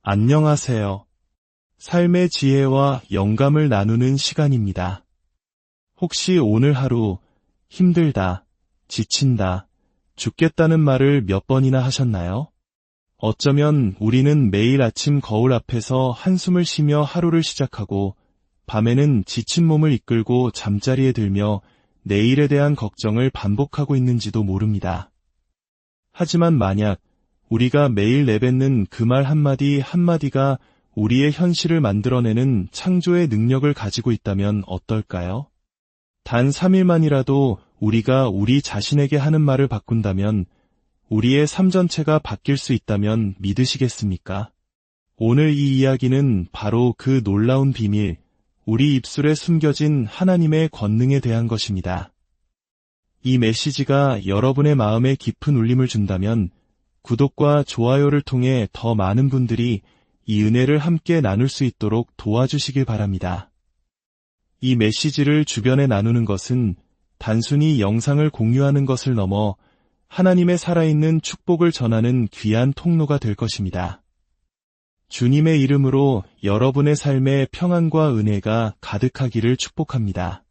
안녕하세요. 삶의 지혜와 영감을 나누는 시간입니다. 혹시 오늘 하루 힘들다, 지친다, 죽겠다는 말을 몇 번이나 하셨나요? 어쩌면 우리는 매일 아침 거울 앞에서 한숨을 쉬며 하루를 시작하고 밤에는 지친 몸을 이끌고 잠자리에 들며 내일에 대한 걱정을 반복하고 있는지도 모릅니다. 하지만 만약 우리가 매일 내뱉는 그 말 한마디 한마디가 우리의 현실을 만들어내는 창조의 능력을 가지고 있다면 어떨까요? 단 3일만이라도 우리가 우리 자신에게 하는 말을 바꾼다면 우리의 삶 전체가 바뀔 수 있다면 믿으시겠습니까? 오늘 이 이야기는 바로 그 놀라운 비밀, 우리 입술에 숨겨진 하나님의 권능에 대한 것입니다. 이 메시지가 여러분의 마음에 깊은 울림을 준다면 구독과 좋아요를 통해 더 많은 분들이 이 은혜를 함께 나눌 수 있도록 도와주시길 바랍니다. 이 메시지를 주변에 나누는 것은 단순히 영상을 공유하는 것을 넘어 하나님의 살아있는 축복을 전하는 귀한 통로가 될 것입니다. 주님의 이름으로 여러분의 삶에 평안과 은혜가 가득하기를 축복합니다.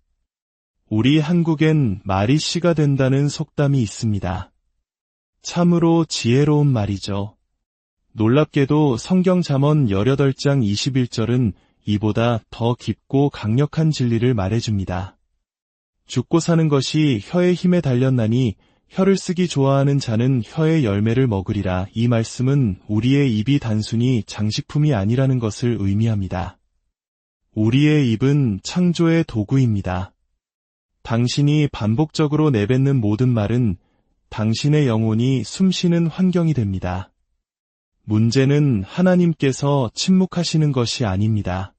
우리 한국엔 말이 씨가 된다는 속담이 있습니다. 참으로 지혜로운 말이죠. 놀랍게도 성경 잠언 18장 21절은 이보다 더 깊고 강력한 진리를 말해줍니다. 죽고 사는 것이 혀의 힘에 달렸나니 혀를 쓰기 좋아하는 자는 혀의 열매를 먹으리라. 이 말씀은 우리의 입이 단순히 장식품이 아니라는 것을 의미합니다. 우리의 입은 창조의 도구입니다. 당신이 반복적으로 내뱉는 모든 말은 당신의 영혼이 숨쉬는 환경이 됩니다. 문제는 하나님께서 침묵하시는 것이 아닙니다.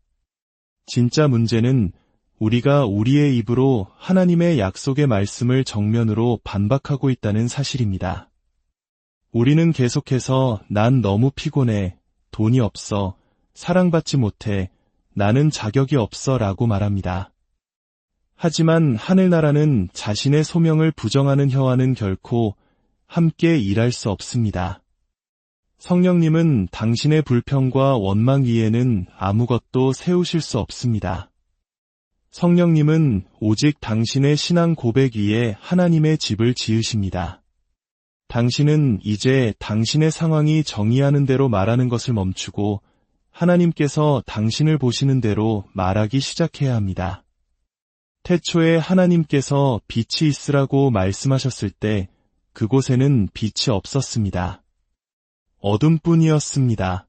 진짜 문제는 우리가 우리의 입으로 하나님의 약속의 말씀을 정면으로 반박하고 있다는 사실입니다. 우리는 계속해서 난 너무 피곤해, 돈이 없어, 사랑받지 못해, 나는 자격이 없어 라고 말합니다. 하지만 하늘나라는 자신의 소명을 부정하는 혀와는 결코 함께 일할 수 없습니다. 성령님은 당신의 불평과 원망 위에는 아무것도 세우실 수 없습니다. 성령님은 오직 당신의 신앙 고백 위에 하나님의 집을 지으십니다. 당신은 이제 당신의 상황이 정의하는 대로 말하는 것을 멈추고 하나님께서 당신을 보시는 대로 말하기 시작해야 합니다. 태초에 하나님께서 빛이 있으라고 말씀하셨을 때 그곳에는 빛이 없었습니다. 어둠뿐이었습니다.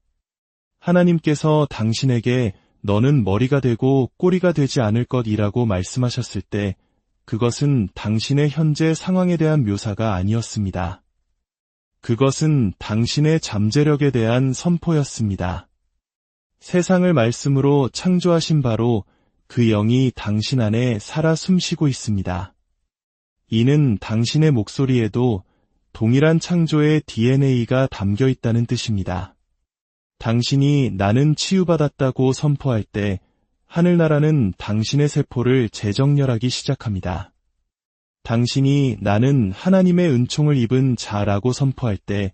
하나님께서 당신에게 너는 머리가 되고 꼬리가 되지 않을 것이라고 말씀하셨을 때 그것은 당신의 현재 상황에 대한 묘사가 아니었습니다. 그것은 당신의 잠재력에 대한 선포였습니다. 세상을 말씀으로 창조하신 바로 그 영이 당신 안에 살아 숨쉬고 있습니다. 이는 당신의 목소리에도 동일한 창조의 DNA가 담겨 있다는 뜻입니다. 당신이 나는 치유받았다고 선포할 때 하늘나라는 당신의 세포를 재정렬하기 시작합니다. 당신이 나는 하나님의 은총을 입은 자라고 선포할 때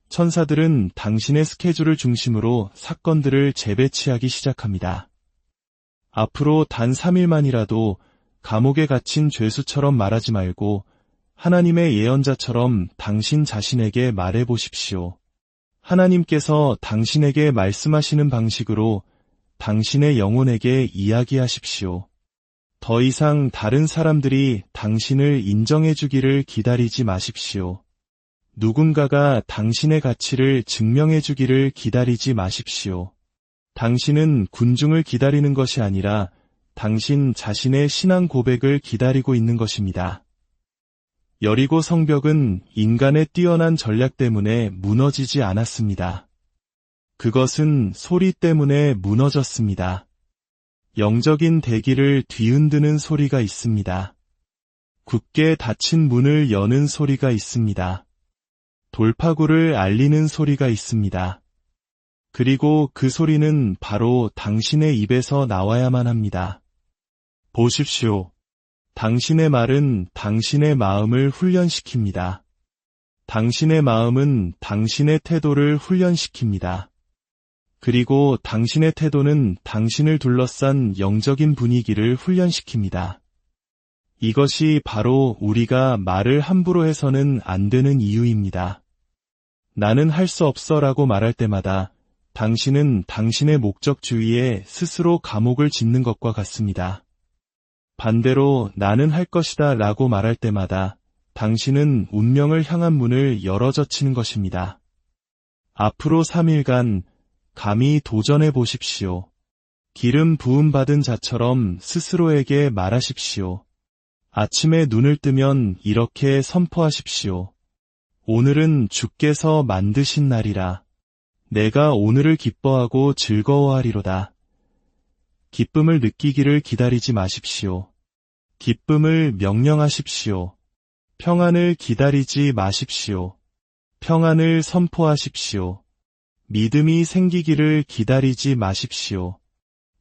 천사들은 당신의 스케줄을 중심으로 사건들을 재배치하기 시작합니다. 앞으로 단 3일만이라도 감옥에 갇힌 죄수처럼 말하지 말고 하나님의 예언자처럼 당신 자신에게 말해보십시오. 하나님께서 당신에게 말씀하시는 방식으로 당신의 영혼에게 이야기하십시오. 더 이상 다른 사람들이 당신을 인정해주기를 기다리지 마십시오. 누군가가 당신의 가치를 증명해주기를 기다리지 마십시오. 당신은 군중을 기다리는 것이 아니라 당신 자신의 신앙 고백을 기다리고 있는 것입니다. 여리고 성벽은 인간의 뛰어난 전략 때문에 무너지지 않았습니다. 그것은 소리 때문에 무너졌습니다. 영적인 대기를 뒤흔드는 소리가 있습니다. 굳게 닫힌 문을 여는 소리가 있습니다. 돌파구를 알리는 소리가 있습니다. 그리고 그 소리는 바로 당신의 입에서 나와야만 합니다. 보십시오. 당신의 말은 당신의 마음을 훈련시킵니다. 당신의 마음은 당신의 태도를 훈련시킵니다. 그리고 당신의 태도는 당신을 둘러싼 영적인 분위기를 훈련시킵니다. 이것이 바로 우리가 말을 함부로 해서는 안 되는 이유입니다. 나는 할 수 없어 라고 말할 때마다 당신은 당신의 목적 주위에 스스로 감옥을 짓는 것과 같습니다. 반대로 나는 할 것이다 라고 말할 때마다 당신은 운명을 향한 문을 열어젖히는 것입니다. 앞으로 3일간 감히 도전해 보십시오. 기름 부음 받은 자처럼 스스로에게 말하십시오. 아침에 눈을 뜨면 이렇게 선포하십시오. 오늘은 주께서 만드신 날이라. 내가 오늘을 기뻐하고 즐거워하리로다. 기쁨을 느끼기를 기다리지 마십시오. 기쁨을 명령하십시오. 평안을 기다리지 마십시오. 평안을 선포하십시오. 믿음이 생기기를 기다리지 마십시오.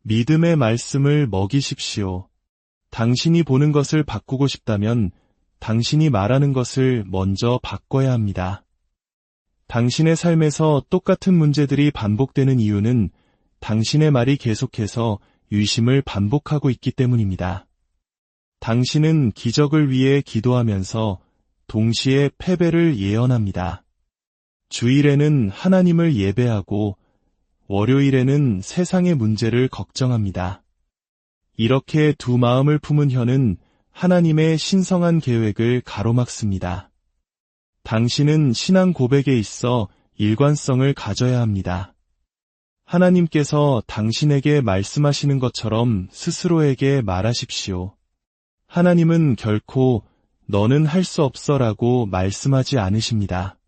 믿음의 말씀을 먹이십시오. 당신이 보는 것을 바꾸고 싶다면 당신이 말하는 것을 먼저 바꿔야 합니다. 당신의 삶에서 똑같은 문제들이 반복되는 이유는 당신의 말이 계속해서 유심을 반복하고 있기 때문입니다. 당신은 기적을 위해 기도하면서 동시에 패배를 예언합니다. 주일에는 하나님을 예배하고 월요일에는 세상의 문제를 걱정합니다. 이렇게 두 마음을 품은 혀는 하나님의 신성한 계획을 가로막습니다. 당신은 신앙 고백에 있어 일관성을 가져야 합니다. 하나님께서 당신에게 말씀하시는 것처럼 스스로에게 말하십시오. 하나님은 결코 너는 할 수 없어 라고 말씀하지 않으십니다.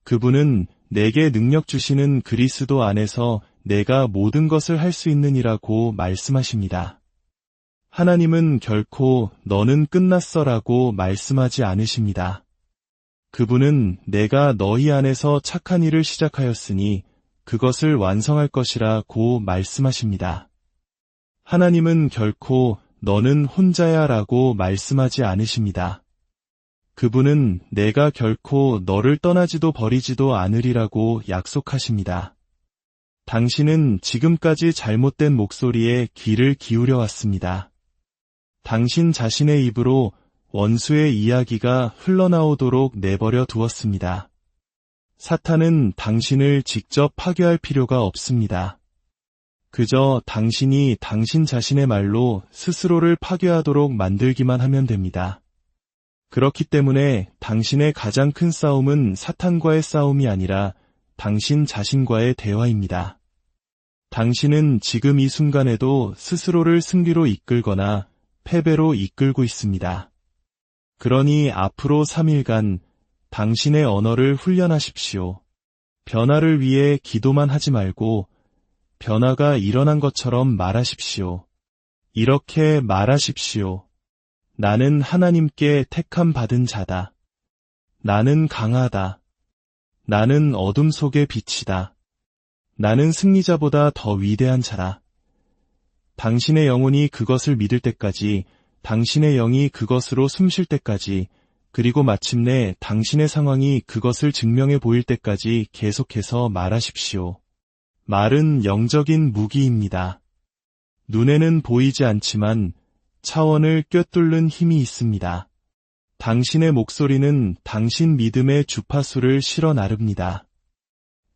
그분은 내게 능력 주시는 그리스도 안에서 내가 모든 것을 할 수 있느니라고 말씀하십니다. 하나님은 결코 너는 끝났어 라고 말씀하지 않으십니다. 그분은 내가 너희 안에서 착한 일을 시작하였으니 그것을 완성할 것이라고 말씀하십니다. 하나님은 결코 너는 혼자야 라고 말씀하지 않으십니다. 그분은 내가 결코 너를 떠나지도 버리지도 않으리라고 약속하십니다. 당신은 지금까지 잘못된 목소리에 귀를 기울여 왔습니다. 당신 자신의 입으로 원수의 이야기가 흘러나오도록 내버려 두었습니다. 사탄은 당신을 직접 파괴할 필요가 없습니다. 그저 당신이 당신 자신의 말로 스스로를 파괴하도록 만들기만 하면 됩니다. 그렇기 때문에 당신의 가장 큰 싸움은 사탄과의 싸움이 아니라 당신 자신과의 대화입니다. 당신은 지금 이 순간에도 스스로를 승리로 이끌거나 패배로 이끌고 있습니다. 그러니 앞으로 3일간 당신의 언어를 훈련하십시오. 변화를 위해 기도만 하지 말고 변화가 일어난 것처럼 말하십시오. 이렇게 말하십시오. 나는 하나님께 택함 받은 자다. 나는 강하다. 나는 어둠 속의 빛이다. 나는 승리자보다 더 위대한 자라. 당신의 영혼이 그것을 믿을 때까지, 당신의 영이 그것으로 숨쉴 때까지, 그리고 마침내 당신의 상황이 그것을 증명해 보일 때까지 계속해서 말하십시오. 말은 영적인 무기입니다. 눈에는 보이지 않지만 차원을 꿰뚫는 힘이 있습니다. 당신의 목소리는 당신 믿음의 주파수를 실어 나릅니다.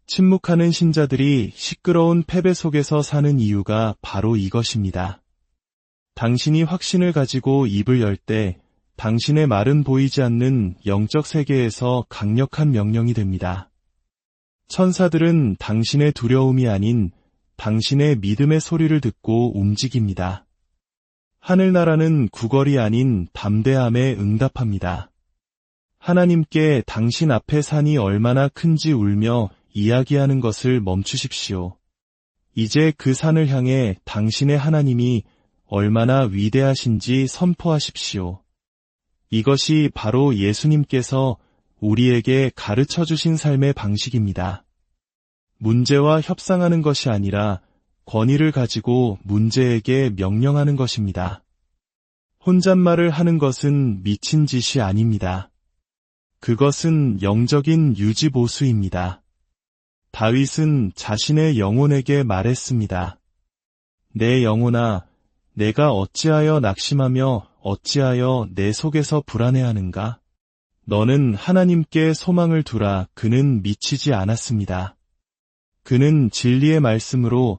침묵하는 신자들이 시끄러운 패배 속에서 사는 이유가 바로 이것입니다. 당신이 확신을 가지고 입을 열 때 당신의 말은 보이지 않는 영적 세계에서 강력한 명령이 됩니다. 천사들은 당신의 두려움이 아닌 당신의 믿음의 소리를 듣고 움직입니다. 하늘나라는 구걸이 아닌 담대함에 응답합니다. 하나님께 당신 앞에 산이 얼마나 큰지 울며 이야기하는 것을 멈추십시오. 이제 그 산을 향해 당신의 하나님이 얼마나 위대하신지 선포하십시오. 이것이 바로 예수님께서 우리에게 가르쳐 주신 삶의 방식입니다. 문제와 협상하는 것이 아니라 권위를 가지고 문제에게 명령하는 것입니다. 혼잣말을 하는 것은 미친 짓이 아닙니다. 그것은 영적인 유지보수입니다. 다윗은 자신의 영혼에게 말했습니다. 내 영혼아, 내가 어찌하여 낙심하며 어찌하여 내 속에서 불안해하는가? 너는 하나님께 소망을 두라. 그는 미치지 않았습니다. 그는 진리의 말씀으로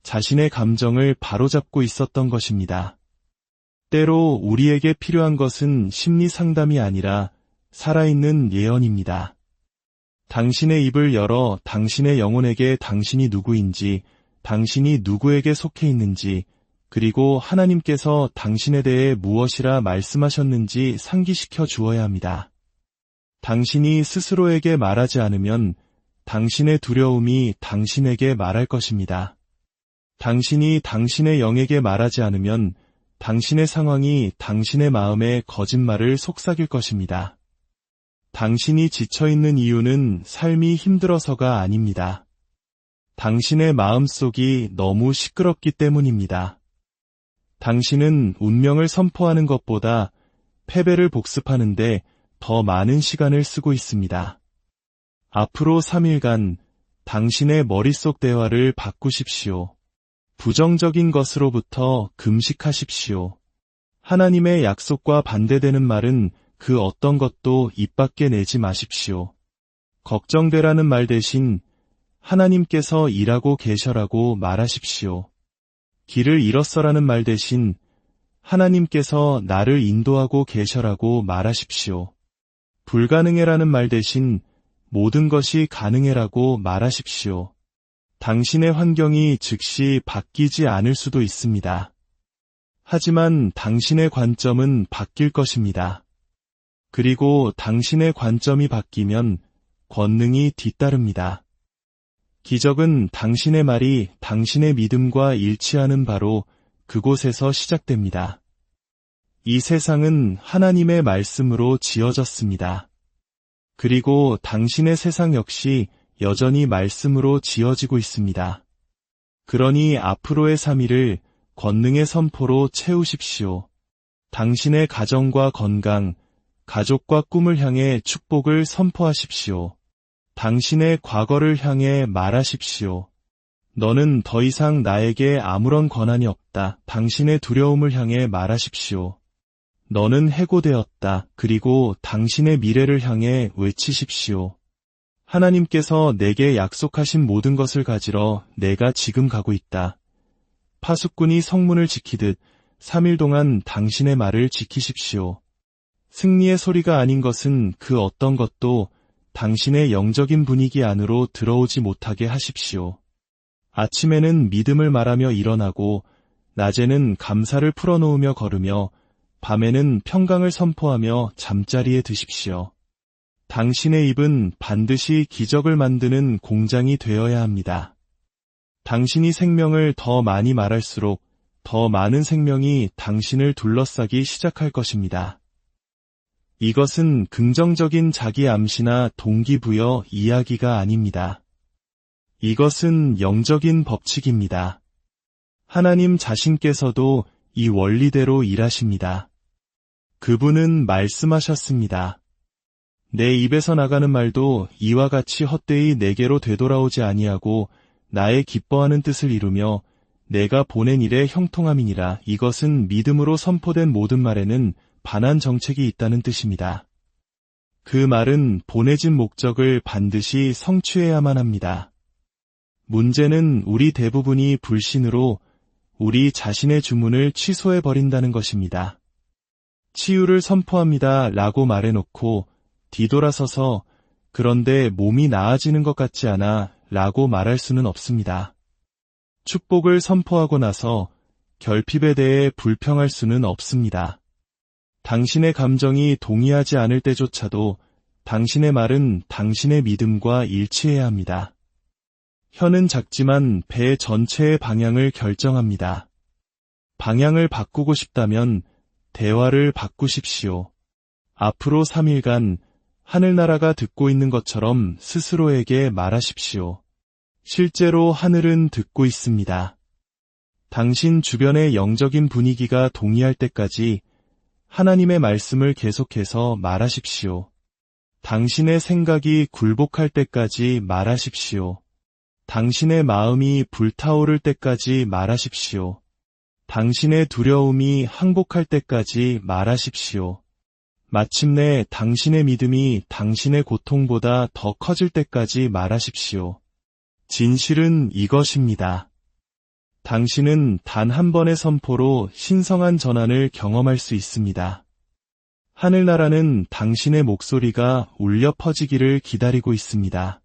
자신의 감정을 바로잡고 있었던 것입니다. 때로 우리에게 필요한 것은 심리 상담이 아니라 살아있는 예언입니다. 당신의 입을 열어 당신의 영혼에게 당신이 누구인지, 당신이 누구에게 속해 있는지, 그리고 하나님께서 당신에 대해 무엇이라 말씀하셨는지 상기시켜 주어야 합니다. 당신이 스스로에게 말하지 않으면 당신의 두려움이 당신에게 말할 것입니다. 당신이 당신의 영에게 말하지 않으면 당신의 상황이 당신의 마음에 거짓말을 속삭일 것입니다. 당신이 지쳐있는 이유는 삶이 힘들어서가 아닙니다. 당신의 마음속이 너무 시끄럽기 때문입니다. 당신은 운명을 선포하는 것보다 패배를 복습하는데 더 많은 시간을 쓰고 있습니다. 앞으로 3일간 당신의 머릿속 대화를 바꾸십시오. 부정적인 것으로부터 금식하십시오. 하나님의 약속과 반대되는 말은 그 어떤 것도 입 밖에 내지 마십시오. 걱정되라는 말 대신 하나님께서 일하고 계셔라고 말하십시오. 길을 잃었어라는 말 대신 하나님께서 나를 인도하고 계셔라고 말하십시오. 불가능해라는 말 대신 모든 것이 가능해라고 말하십시오. 당신의 환경이 즉시 바뀌지 않을 수도 있습니다. 하지만 당신의 관점은 바뀔 것입니다. 그리고 당신의 관점이 바뀌면 권능이 뒤따릅니다. 기적은 당신의 말이 당신의 믿음과 일치하는 바로 그곳에서 시작됩니다. 이 세상은 하나님의 말씀으로 지어졌습니다. 그리고 당신의 세상 역시 여전히 말씀으로 지어지고 있습니다. 그러니 앞으로의 3일을 권능의 선포로 채우십시오. 당신의 가정과 건강, 가족과 꿈을 향해 축복을 선포하십시오. 당신의 과거를 향해 말하십시오. 너는 더 이상 나에게 아무런 권한이 없다. 당신의 두려움을 향해 말하십시오. 너는 해고되었다. 그리고 당신의 미래를 향해 외치십시오. 하나님께서 내게 약속하신 모든 것을 가지러 내가 지금 가고 있다. 파수꾼이 성문을 지키듯 3일 동안 당신의 말을 지키십시오. 승리의 소리가 아닌 것은 그 어떤 것도 당신의 영적인 분위기 안으로 들어오지 못하게 하십시오. 아침에는 믿음을 말하며 일어나고 낮에는 감사를 풀어놓으며 걸으며 밤에는 평강을 선포하며 잠자리에 드십시오. 당신의 입은 반드시 기적을 만드는 공장이 되어야 합니다. 당신이 생명을 더 많이 말할수록 더 많은 생명이 당신을 둘러싸기 시작할 것입니다. 이것은 긍정적인 자기 암시나 동기부여 이야기가 아닙니다. 이것은 영적인 법칙입니다. 하나님 자신께서도 이 원리대로 일하십니다. 그분은 말씀하셨습니다. 내 입에서 나가는 말도 이와 같이 헛되이 내게로 되돌아오지 아니하고 나의 기뻐하는 뜻을 이루며 내가 보낸 일에 형통함이니라. 이것은 믿음으로 선포된 모든 말에는 반한 정책이 있다는 뜻입니다. 그 말은 보내진 목적을 반드시 성취해야만 합니다. 문제는 우리 대부분이 불신으로 우리 자신의 주문을 취소해버린다는 것입니다. 치유를 선포합니다 라고 말해놓고 뒤돌아서서 그런데 몸이 나아지는 것 같지 않아 라고 말할 수는 없습니다. 축복을 선포하고 나서 결핍에 대해 불평할 수는 없습니다. 당신의 감정이 동의하지 않을 때조차도 당신의 말은 당신의 믿음과 일치해야 합니다. 혀는 작지만 배 전체의 방향을 결정합니다. 방향을 바꾸고 싶다면 대화를 바꾸십시오. 앞으로 3일간 하늘나라가 듣고 있는 것처럼 스스로에게 말하십시오. 실제로 하늘은 듣고 있습니다. 당신 주변의 영적인 분위기가 동의할 때까지 하나님의 말씀을 계속해서 말하십시오. 당신의 생각이 굴복할 때까지 말하십시오. 당신의 마음이 불타오를 때까지 말하십시오. 당신의 두려움이 항복할 때까지 말하십시오. 마침내 당신의 믿음이 당신의 고통보다 더 커질 때까지 말하십시오. 진실은 이것입니다. 당신은 단 한 번의 선포로 신성한 전환을 경험할 수 있습니다. 하늘나라는 당신의 목소리가 울려 퍼지기를 기다리고 있습니다.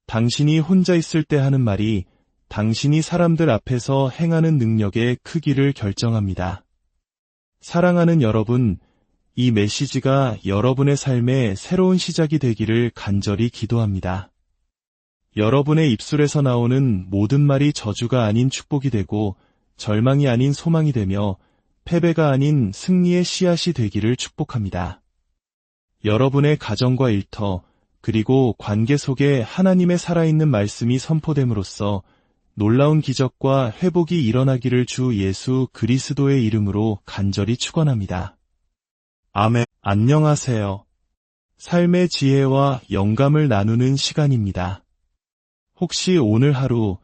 당신이 혼자 있을 때 하는 말이 당신이 사람들 앞에서 행하는 능력의 크기를 결정합니다. 사랑하는 여러분, 이 메시지가 여러분의 삶의 새로운 시작이 되기를 간절히 기도합니다. 여러분의 입술에서 나오는 모든 말이 저주가 아닌 축복이 되고 절망이 아닌 소망이 되며 패배가 아닌 승리의 씨앗이 되기를 축복합니다. 여러분의 가정과 일터, 그리고 관계 속에 하나님의 살아있는 말씀이 선포됨으로써 놀라운 기적과 회복이 일어나기를 주 예수 그리스도의 이름으로 간절히 축원합니다. 아멘. 안녕하세요. 삶의 지혜와 영감을 나누는 시간입니다. 혹시 오늘 하루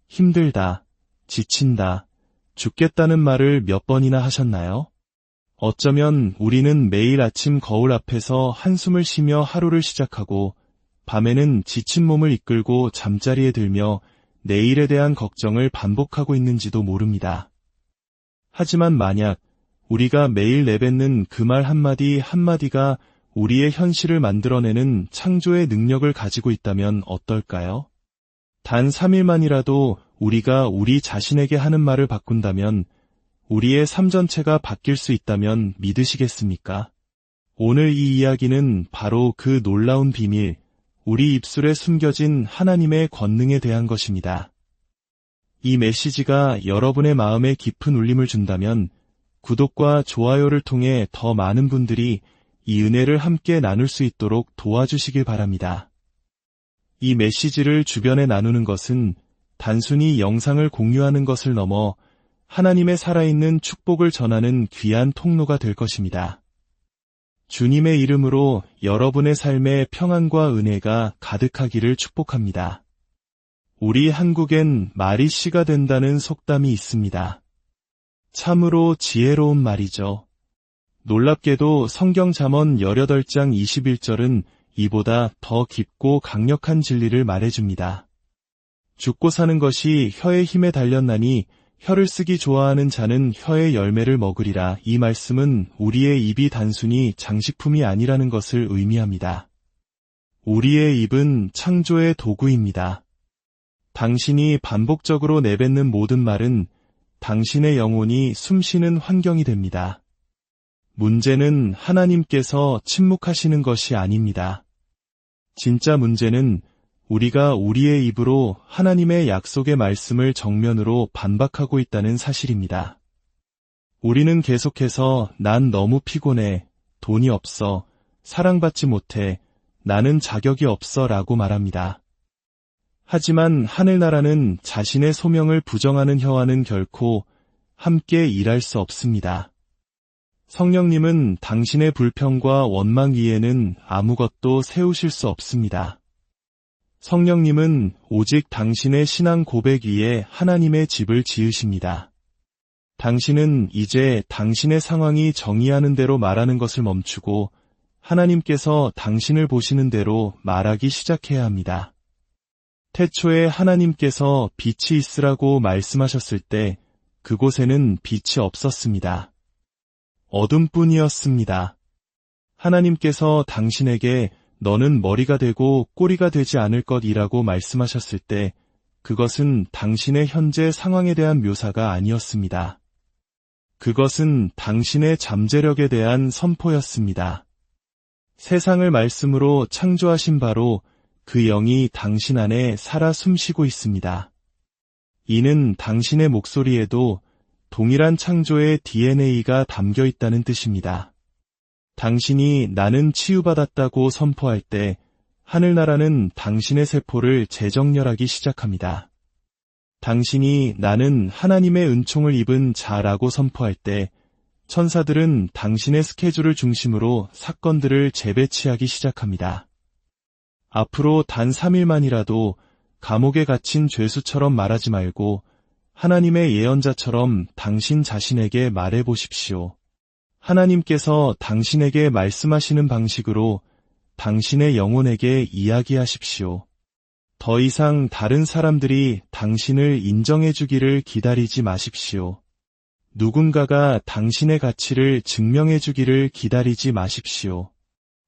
힘들다, 지친다, 죽겠다는 말을 몇 번이나 하셨나요? 어쩌면 우리는 매일 아침 거울 앞에서 한숨을 쉬며 하루를 시작하고 밤에는 지친 몸을 이끌고 잠자리에 들며 내일에 대한 걱정을 반복하고 있는지도 모릅니다. 하지만 만약 우리가 매일 내뱉는 그 말 한마디 한마디가 우리의 현실을 만들어내는 창조의 능력을 가지고 있다면 어떨까요? 단 3일만이라도 우리가 우리 자신에게 하는 말을 바꾼다면 우리의 삶 전체가 바뀔 수 있다면 믿으시겠습니까? 오늘 이 이야기는 바로 그 놀라운 비밀, 우리 입술에 숨겨진 하나님의 권능에 대한 것입니다. 이 메시지가 여러분의 마음에 깊은 울림을 준다면 구독과 좋아요를 통해 더 많은 분들이 이 은혜를 함께 나눌 수 있도록 도와주시길 바랍니다. 이 메시지를 주변에 나누는 것은 단순히 영상을 공유하는 것을 넘어 하나님의 살아있는 축복을 전하는 귀한 통로가 될 것입니다. 주님의 이름으로 여러분의 삶에 평안과 은혜가 가득하기를 축복합니다. 우리 한국엔 말이 씨가 된다는 속담이 있습니다. 참으로 지혜로운 말이죠. 놀랍게도 성경 잠언 18장 21절은 이보다 더 깊고 강력한 진리를 말해줍니다. 죽고 사는 것이 혀의 힘에 달렸나니 혀를 쓰기 좋아하는 자는 혀의 열매를 먹으리라. 이 말씀은 우리의 입이 단순히 장식품이 아니라는 것을 의미합니다. 우리의 입은 창조의 도구입니다. 당신이 반복적으로 내뱉는 모든 말은 당신의 영혼이 숨쉬는 환경이 됩니다. 문제는 하나님께서 침묵하시는 것이 아닙니다. 진짜 문제는 우리가 우리의 입으로 하나님의 약속의 말씀을 정면으로 반박하고 있다는 사실입니다. 우리는 계속해서 난 너무 피곤해, 돈이 없어, 사랑받지 못해, 나는 자격이 없어 라고 말합니다. 하지만 하늘나라는 자신의 소명을 부정하는 혀와는 결코 함께 일할 수 없습니다. 성령님은 당신의 불평과 원망 위에는 아무것도 세우실 수 없습니다. 성령님은 오직 당신의 신앙 고백 위에 하나님의 집을 지으십니다. 당신은 이제 당신의 상황이 정의하는 대로 말하는 것을 멈추고 하나님께서 당신을 보시는 대로 말하기 시작해야 합니다. 태초에 하나님께서 빛이 있으라고 말씀하셨을 때 그곳에는 빛이 없었습니다. 어둠뿐이었습니다. 하나님께서 당신에게 너는 머리가 되고 꼬리가 되지 않을 것이라고 말씀하셨을 때 그것은 당신의 현재 상황에 대한 묘사가 아니었습니다. 그것은 당신의 잠재력에 대한 선포였습니다. 세상을 말씀으로 창조하신 바로 그 영이 당신 안에 살아 숨쉬고 있습니다. 이는 당신의 목소리에도 동일한 창조의 DNA가 담겨 있다는 뜻입니다. 당신이 나는 치유받았다고 선포할 때 하늘나라는 당신의 세포를 재정렬하기 시작합니다. 당신이 나는 하나님의 은총을 입은 자라고 선포할 때 천사들은 당신의 스케줄을 중심으로 사건들을 재배치하기 시작합니다. 앞으로 단 3일만이라도 감옥에 갇힌 죄수처럼 말하지 말고 하나님의 예언자처럼 당신 자신에게 말해 보십시오. 하나님께서 당신에게 말씀하시는 방식으로 당신의 영혼에게 이야기하십시오. 더 이상 다른 사람들이 당신을 인정해 주기를 기다리지 마십시오. 누군가가 당신의 가치를 증명해 주기를 기다리지 마십시오.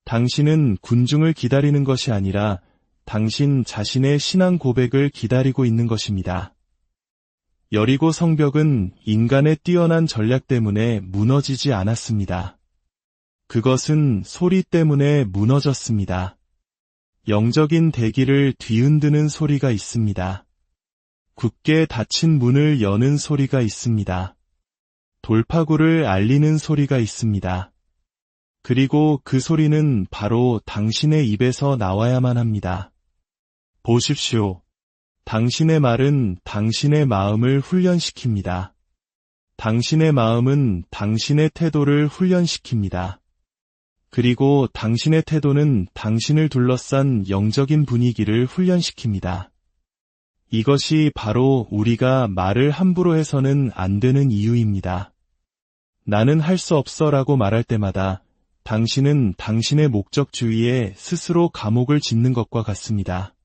당신은 군중을 기다리는 것이 아니라 당신 자신의 신앙 고백을 기다리고 있는 것입니다. 여리고 성벽은 인간의 뛰어난 전략 때문에 무너지지 않았습니다. 그것은 소리 때문에 무너졌습니다. 영적인 대기를 뒤흔드는 소리가 있습니다. 굳게 닫힌 문을 여는 소리가 있습니다. 돌파구를 알리는 소리가 있습니다. 그리고 그 소리는 바로 당신의 입에서 나와야만 합니다. 보십시오. 당신의 말은 당신의 마음을 훈련시킵니다. 당신의 마음은 당신의 태도를 훈련시킵니다. 그리고 당신의 태도는 당신을 둘러싼 영적인 분위기를 훈련시킵니다. 이것이 바로 우리가 말을 함부로 해서는 안 되는 이유입니다. 나는 할 수 없어 라고 말할 때마다 당신은 당신의 목적 주위에 스스로 감옥을 짓는 것과 같습니다.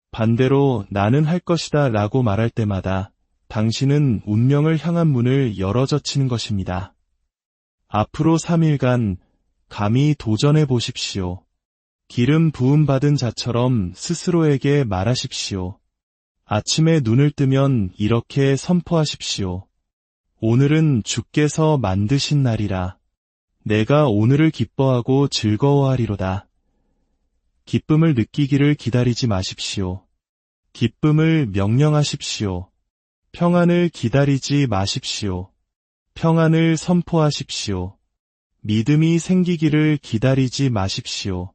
반대로 나는 할 것이다 라고 말할 때마다 당신은 운명을 향한 문을 열어젖히는 것입니다. 앞으로 3일간 감히 도전해 보십시오. 기름 부음 받은 자처럼 스스로에게 말하십시오. 아침에 눈을 뜨면 이렇게 선포하십시오. 오늘은 주께서 만드신 날이라. 내가 오늘을 기뻐하고 즐거워하리로다. 기쁨을 느끼기를 기다리지 마십시오. 기쁨을 명령하십시오. 평안을 기다리지 마십시오. 평안을 선포하십시오. 믿음이 생기기를 기다리지 마십시오.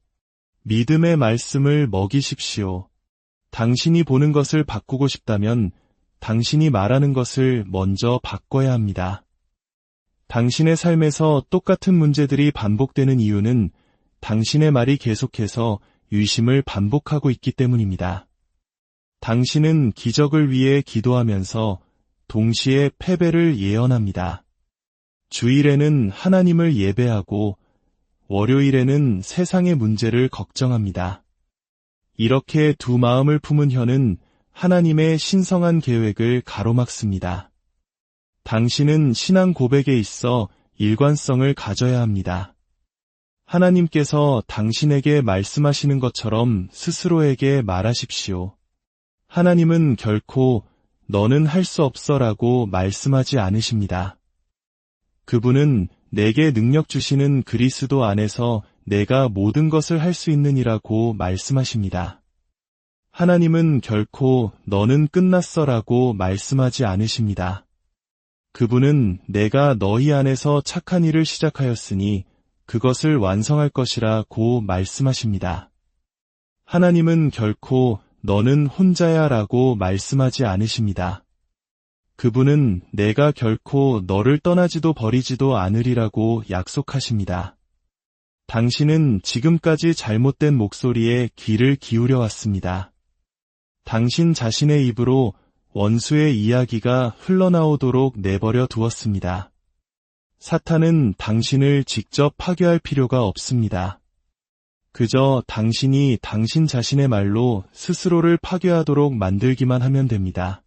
믿음의 말씀을 먹이십시오. 당신이 보는 것을 바꾸고 싶다면 당신이 말하는 것을 먼저 바꿔야 합니다. 당신의 삶에서 똑같은 문제들이 반복되는 이유는 당신의 말이 계속해서 유심을 반복하고 있기 때문입니다. 당신은 기적을 위해 기도하면서 동시에 패배를 예언합니다. 주일에는 하나님을 예배하고 월요일에는 세상의 문제를 걱정합니다. 이렇게 두 마음을 품은 혀는 하나님의 신성한 계획을 가로막습니다. 당신은 신앙 고백에 있어 일관성을 가져야 합니다. 하나님께서 당신에게 말씀하시는 것처럼 스스로에게 말하십시오. 하나님은 결코 너는 할 수 없어라고 말씀하지 않으십니다. 그분은 내게 능력 주시는 그리스도 안에서 내가 모든 것을 할 수 있느니라고 말씀하십니다. 하나님은 결코 너는 끝났어라고 말씀하지 않으십니다. 그분은 내가 너희 안에서 착한 일을 시작하였으니 그것을 완성할 것이라고 말씀하십니다. 하나님은 결코 너는 혼자야 라고 말씀하지 않으십니다. 그분은 내가 결코 너를 떠나지도 버리지도 않으리라고 약속하십니다. 당신은 지금까지 잘못된 목소리에 귀를 기울여 왔습니다. 당신 자신의 입으로 원수의 이야기가 흘러나오도록 내버려 두었습니다. 사탄은 당신을 직접 파괴할 필요가 없습니다. 그저 당신이 당신 자신의 말로 스스로를 파괴하도록 만들기만 하면 됩니다.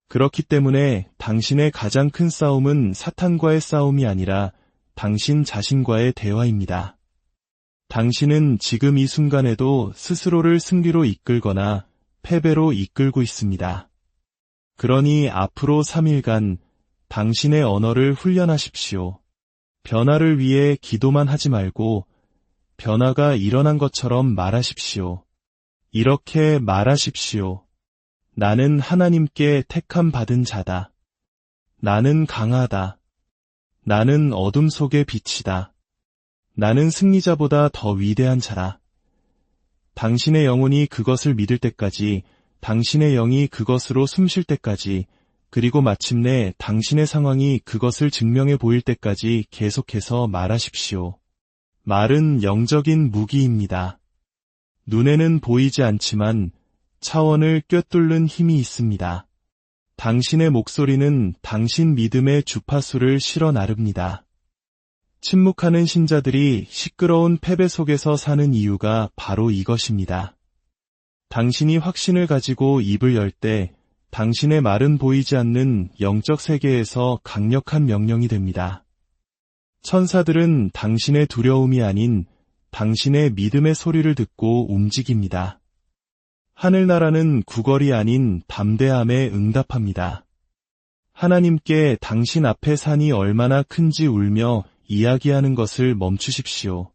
그렇기 때문에 당신의 가장 큰 싸움은 사탄과의 싸움이 아니라 당신 자신과의 대화입니다. 당신은 지금 이 순간에도 스스로를 승리로 이끌거나 패배로 이끌고 있습니다. 그러니 앞으로 3일간 당신의 언어를 훈련하십시오. 변화를 위해 기도만 하지 말고 변화가 일어난 것처럼 말하십시오. 이렇게 말하십시오. 나는 하나님께 택함 받은 자다. 나는 강하다. 나는 어둠 속의 빛이다. 나는 승리자보다 더 위대한 자라. 당신의 영혼이 그것을 믿을 때까지, 당신의 영이 그것으로 숨쉴 때까지, 그리고 마침내 당신의 상황이 그것을 증명해 보일 때까지 계속해서 말하십시오. 말은 영적인 무기입니다. 눈에는 보이지 않지만 차원을 꿰뚫는 힘이 있습니다. 당신의 목소리는 당신 믿음의 주파수를 실어 나릅니다. 침묵하는 신자들이 시끄러운 패배 속에서 사는 이유가 바로 이것입니다. 당신이 확신을 가지고 입을 열 때 당신의 말은 보이지 않는 영적 세계에서 강력한 명령이 됩니다. 천사들은 당신의 두려움이 아닌 당신의 믿음의 소리를 듣고 움직입니다. 하늘나라는 구걸이 아닌 담대함에 응답합니다. 하나님께 당신 앞에 산이 얼마나 큰지 울며 이야기하는 것을 멈추십시오.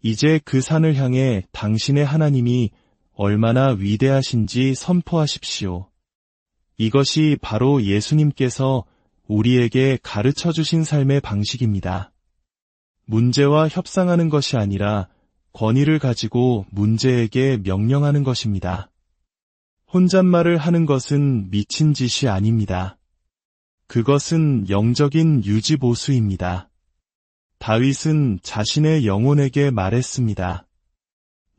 이제 그 산을 향해 당신의 하나님이 얼마나 위대하신지 선포하십시오. 이것이 바로 예수님께서 우리에게 가르쳐 주신 삶의 방식입니다. 문제와 협상하는 것이 아니라 권위를 가지고 문제에게 명령하는 것입니다. 혼잣말을 하는 것은 미친 짓이 아닙니다. 그것은 영적인 유지보수입니다. 다윗은 자신의 영혼에게 말했습니다.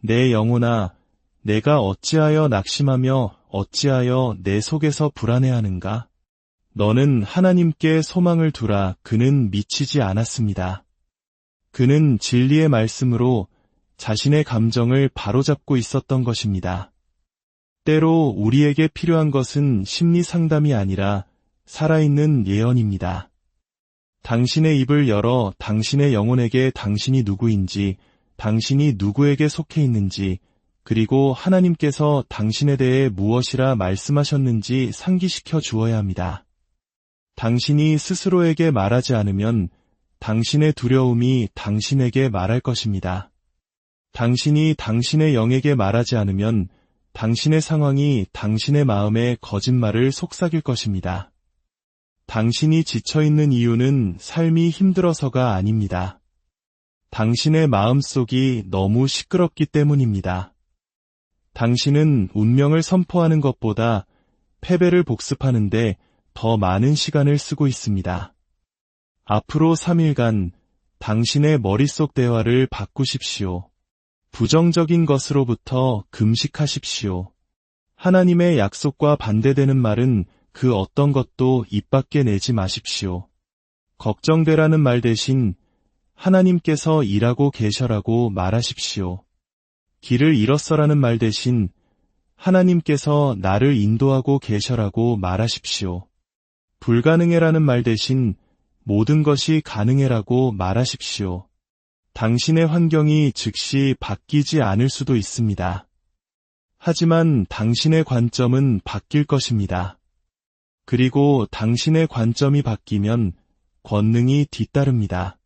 내 영혼아, 내가 어찌하여 낙심하며 어찌하여 내 속에서 불안해하는가? 너는 하나님께 소망을 두라. 그는 미치지 않았습니다. 그는 진리의 말씀으로 자신의 감정을 바로잡고 있었던 것입니다. 때로 우리에게 필요한 것은 심리 상담이 아니라 살아있는 예언입니다. 당신의 입을 열어 당신의 영혼에게 당신이 누구인지, 당신이 누구에게 속해 있는지, 그리고 하나님께서 당신에 대해 무엇이라 말씀하셨는지 상기시켜 주어야 합니다. 당신이 스스로에게 말하지 않으면 당신의 두려움이 당신에게 말할 것입니다. 당신이 당신의 영에게 말하지 않으면 당신의 상황이 당신의 마음에 거짓말을 속삭일 것입니다. 당신이 지쳐있는 이유는 삶이 힘들어서가 아닙니다. 당신의 마음속이 너무 시끄럽기 때문입니다. 당신은 운명을 선포하는 것보다 패배를 복습하는데 더 많은 시간을 쓰고 있습니다. 앞으로 3일간 당신의 머릿속 대화를 바꾸십시오. 부정적인 것으로부터 금식하십시오. 하나님의 약속과 반대되는 말은 그 어떤 것도 입 밖에 내지 마십시오. 걱정되라는 말 대신 하나님께서 일하고 계셔라고 말하십시오. 길을 잃었어라는 말 대신 하나님께서 나를 인도하고 계셔라고 말하십시오. 불가능해라는 말 대신 모든 것이 가능해라고 말하십시오. 당신의 환경이 즉시 바뀌지 않을 수도 있습니다. 하지만 당신의 관점은 바뀔 것입니다. 그리고 당신의 관점이 바뀌면 권능이 뒤따릅니다.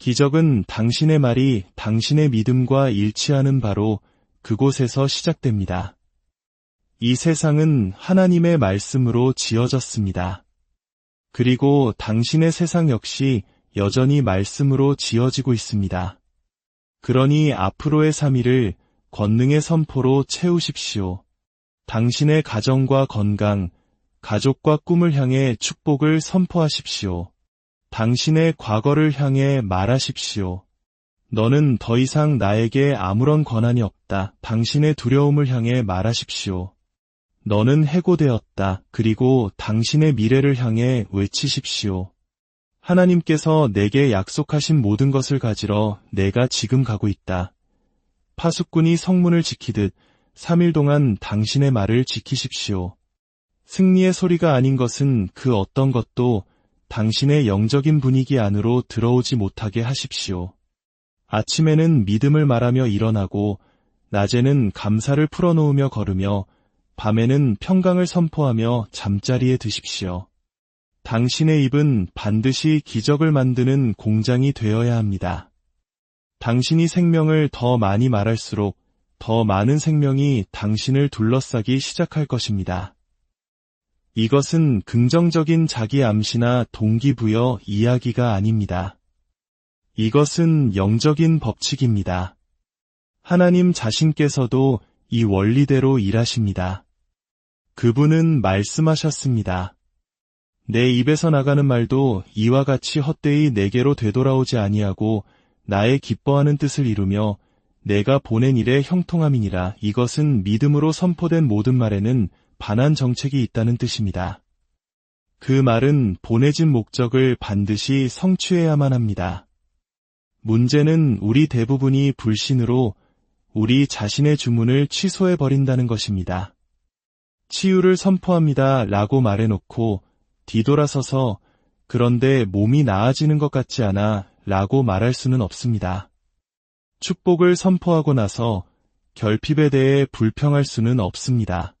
기적은 당신의 말이 당신의 믿음과 일치하는 바로 그곳에서 시작됩니다. 이 세상은 하나님의 말씀으로 지어졌습니다. 그리고 당신의 세상 역시 여전히 말씀으로 지어지고 있습니다. 그러니 앞으로의 3일을 권능의 선포로 채우십시오. 당신의 가정과 건강, 가족과 꿈을 향해 축복을 선포하십시오. 당신의 과거를 향해 말하십시오. 너는 더 이상 나에게 아무런 권한이 없다. 당신의 두려움을 향해 말하십시오. 너는 해고되었다. 그리고 당신의 미래를 향해 외치십시오. 하나님께서 내게 약속하신 모든 것을 가지러 내가 지금 가고 있다. 파수꾼이 성문을 지키듯 3일 동안 당신의 말을 지키십시오. 승리의 소리가 아닌 것은 그 어떤 것도 당신의 영적인 분위기 안으로 들어오지 못하게 하십시오. 아침에는 믿음을 말하며 일어나고 낮에는 감사를 풀어놓으며 걸으며 밤에는 평강을 선포하며 잠자리에 드십시오. 당신의 입은 반드시 기적을 만드는 공장이 되어야 합니다. 당신이 생명을 더 많이 말할수록 더 많은 생명이 당신을 둘러싸기 시작할 것입니다. 이것은 긍정적인 자기 암시나 동기부여 이야기가 아닙니다. 이것은 영적인 법칙입니다. 하나님 자신께서도 이 원리대로 일하십니다. 그분은 말씀하셨습니다. 내 입에서 나가는 말도 이와 같이 헛되이 내게로 되돌아오지 아니하고 나의 기뻐하는 뜻을 이루며 내가 보낸 일에 형통함이니라. 이것은 믿음으로 선포된 모든 말에는 반한 정책이 있다는 뜻입니다. 그 말은 보내진 목적을 반드시 성취해야만 합니다. 문제는 우리 대부분이 불신으로 우리 자신의 주문을 취소해버린다는 것입니다. 치유를 선포합니다 라고 말해놓고 뒤돌아서서 그런데 몸이 나아지는 것 같지 않아 라고 말할 수는 없습니다. 축복을 선포하고 나서 결핍에 대해 불평할 수는 없습니다.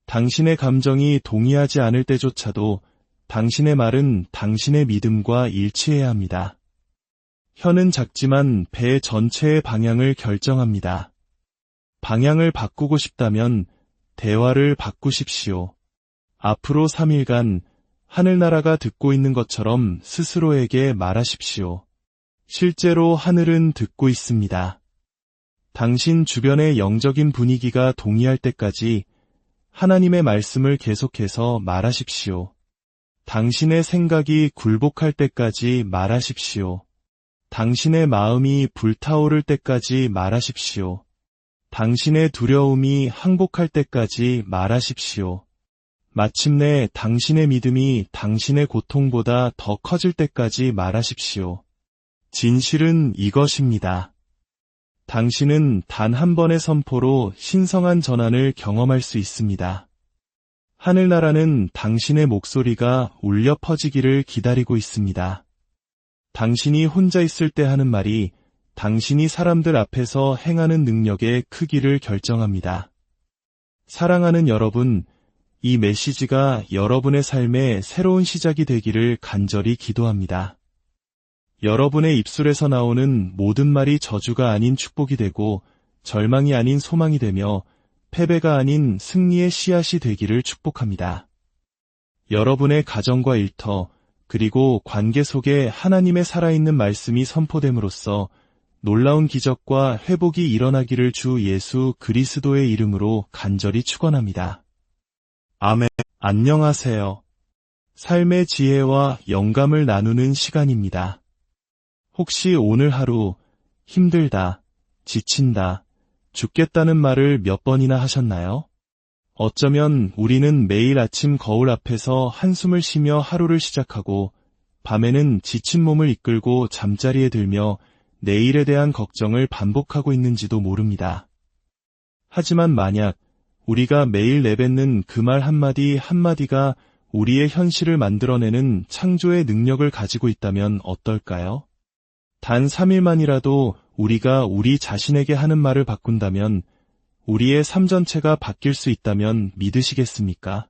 당신의 감정이 동의하지 않을 때조차도 당신의 말은 당신의 믿음과 일치해야 합니다. 혀는 작지만 배 전체의 방향을 결정합니다. 방향을 바꾸고 싶다면 대화를 바꾸십시오. 앞으로 3일간 하늘나라가 듣고 있는 것처럼 스스로에게 말하십시오. 실제로 하늘은 듣고 있습니다. 당신 주변의 영적인 분위기가 동의할 때까지 하나님의 말씀을 계속해서 말하십시오. 당신의 생각이 굴복할 때까지 말하십시오. 당신의 마음이 불타오를 때까지 말하십시오. 당신의 두려움이 항복할 때까지 말하십시오. 마침내 당신의 믿음이 당신의 고통보다 더 커질 때까지 말하십시오. 진실은 이것입니다. 당신은 단 한 번의 선포로 신성한 전환을 경험할 수 있습니다. 하늘나라는 당신의 목소리가 울려 퍼지기를 기다리고 있습니다. 당신이 혼자 있을 때 하는 말이 당신이 사람들 앞에서 행하는 능력의 크기를 결정합니다. 사랑하는 여러분, 이 메시지가 여러분의 삶의 새로운 시작이 되기를 간절히 기도합니다. 여러분의 입술에서 나오는 모든 말이 저주가 아닌 축복이 되고 절망이 아닌 소망이 되며 패배가 아닌 승리의 씨앗이 되기를 축복합니다. 여러분의 가정과 일터, 그리고 관계 속에 하나님의 살아있는 말씀이 선포됨으로써 놀라운 기적과 회복이 일어나기를 주 예수 그리스도의 이름으로 간절히 축원합니다. 아멘. 안녕하세요. 삶의 지혜와 영감을 나누는 시간입니다. 혹시 오늘 하루 힘들다, 지친다, 죽겠다는 말을 몇 번이나 하셨나요? 어쩌면 우리는 매일 아침 거울 앞에서 한숨을 쉬며 하루를 시작하고 밤에는 지친 몸을 이끌고 잠자리에 들며 내일에 대한 걱정을 반복하고 있는지도 모릅니다. 하지만 만약 우리가 매일 내뱉는 그 말 한마디 한마디가 우리의 현실을 만들어내는 창조의 능력을 가지고 있다면 어떨까요? 단 3일만이라도 우리가 우리 자신에게 하는 말을 바꾼다면 우리의 삶 전체가 바뀔 수 있다면 믿으시겠습니까?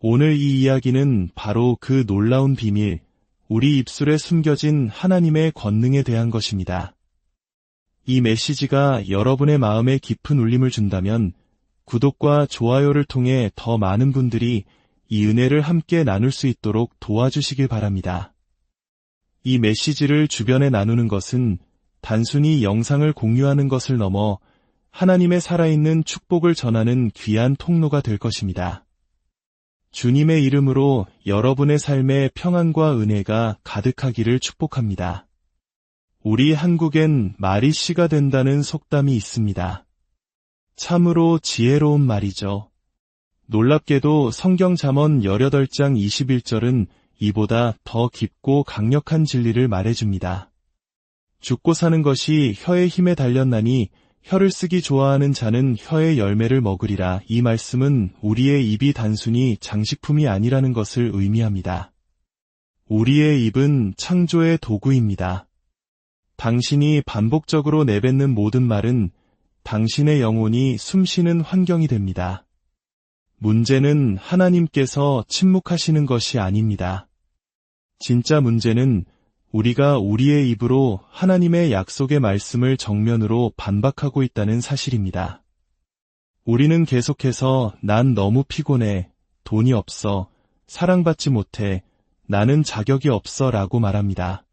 오늘 이 이야기는 바로 그 놀라운 비밀, 우리 입술에 숨겨진 하나님의 권능에 대한 것입니다. 이 메시지가 여러분의 마음에 깊은 울림을 준다면 구독과 좋아요를 통해 더 많은 분들이 이 은혜를 함께 나눌 수 있도록 도와주시길 바랍니다. 이 메시지를 주변에 나누는 것은 단순히 영상을 공유하는 것을 넘어 하나님의 살아있는 축복을 전하는 귀한 통로가 될 것입니다. 주님의 이름으로 여러분의 삶에 평안과 은혜가 가득하기를 축복합니다. 우리 한국엔 말이 씨가 된다는 속담이 있습니다. 참으로 지혜로운 말이죠. 놀랍게도 성경 잠언 18장 21절은 이보다 더 깊고 강력한 진리를 말해줍니다. 죽고 사는 것이 혀의 힘에 달렸나니 혀를 쓰기 좋아하는 자는 혀의 열매를 먹으리라. 이 말씀은 우리의 입이 단순히 장식품이 아니라는 것을 의미합니다. 우리의 입은 창조의 도구입니다. 당신이 반복적으로 내뱉는 모든 말은 당신의 영혼이 숨쉬는 환경이 됩니다. 문제는 하나님께서 침묵하시는 것이 아닙니다. 진짜 문제는 우리가 우리의 입으로 하나님의 약속의 말씀을 정면으로 반박하고 있다는 사실입니다. 우리는 계속해서 난 너무 피곤해, 돈이 없어, 사랑받지 못해, 나는 자격이 없어 라고 말합니다.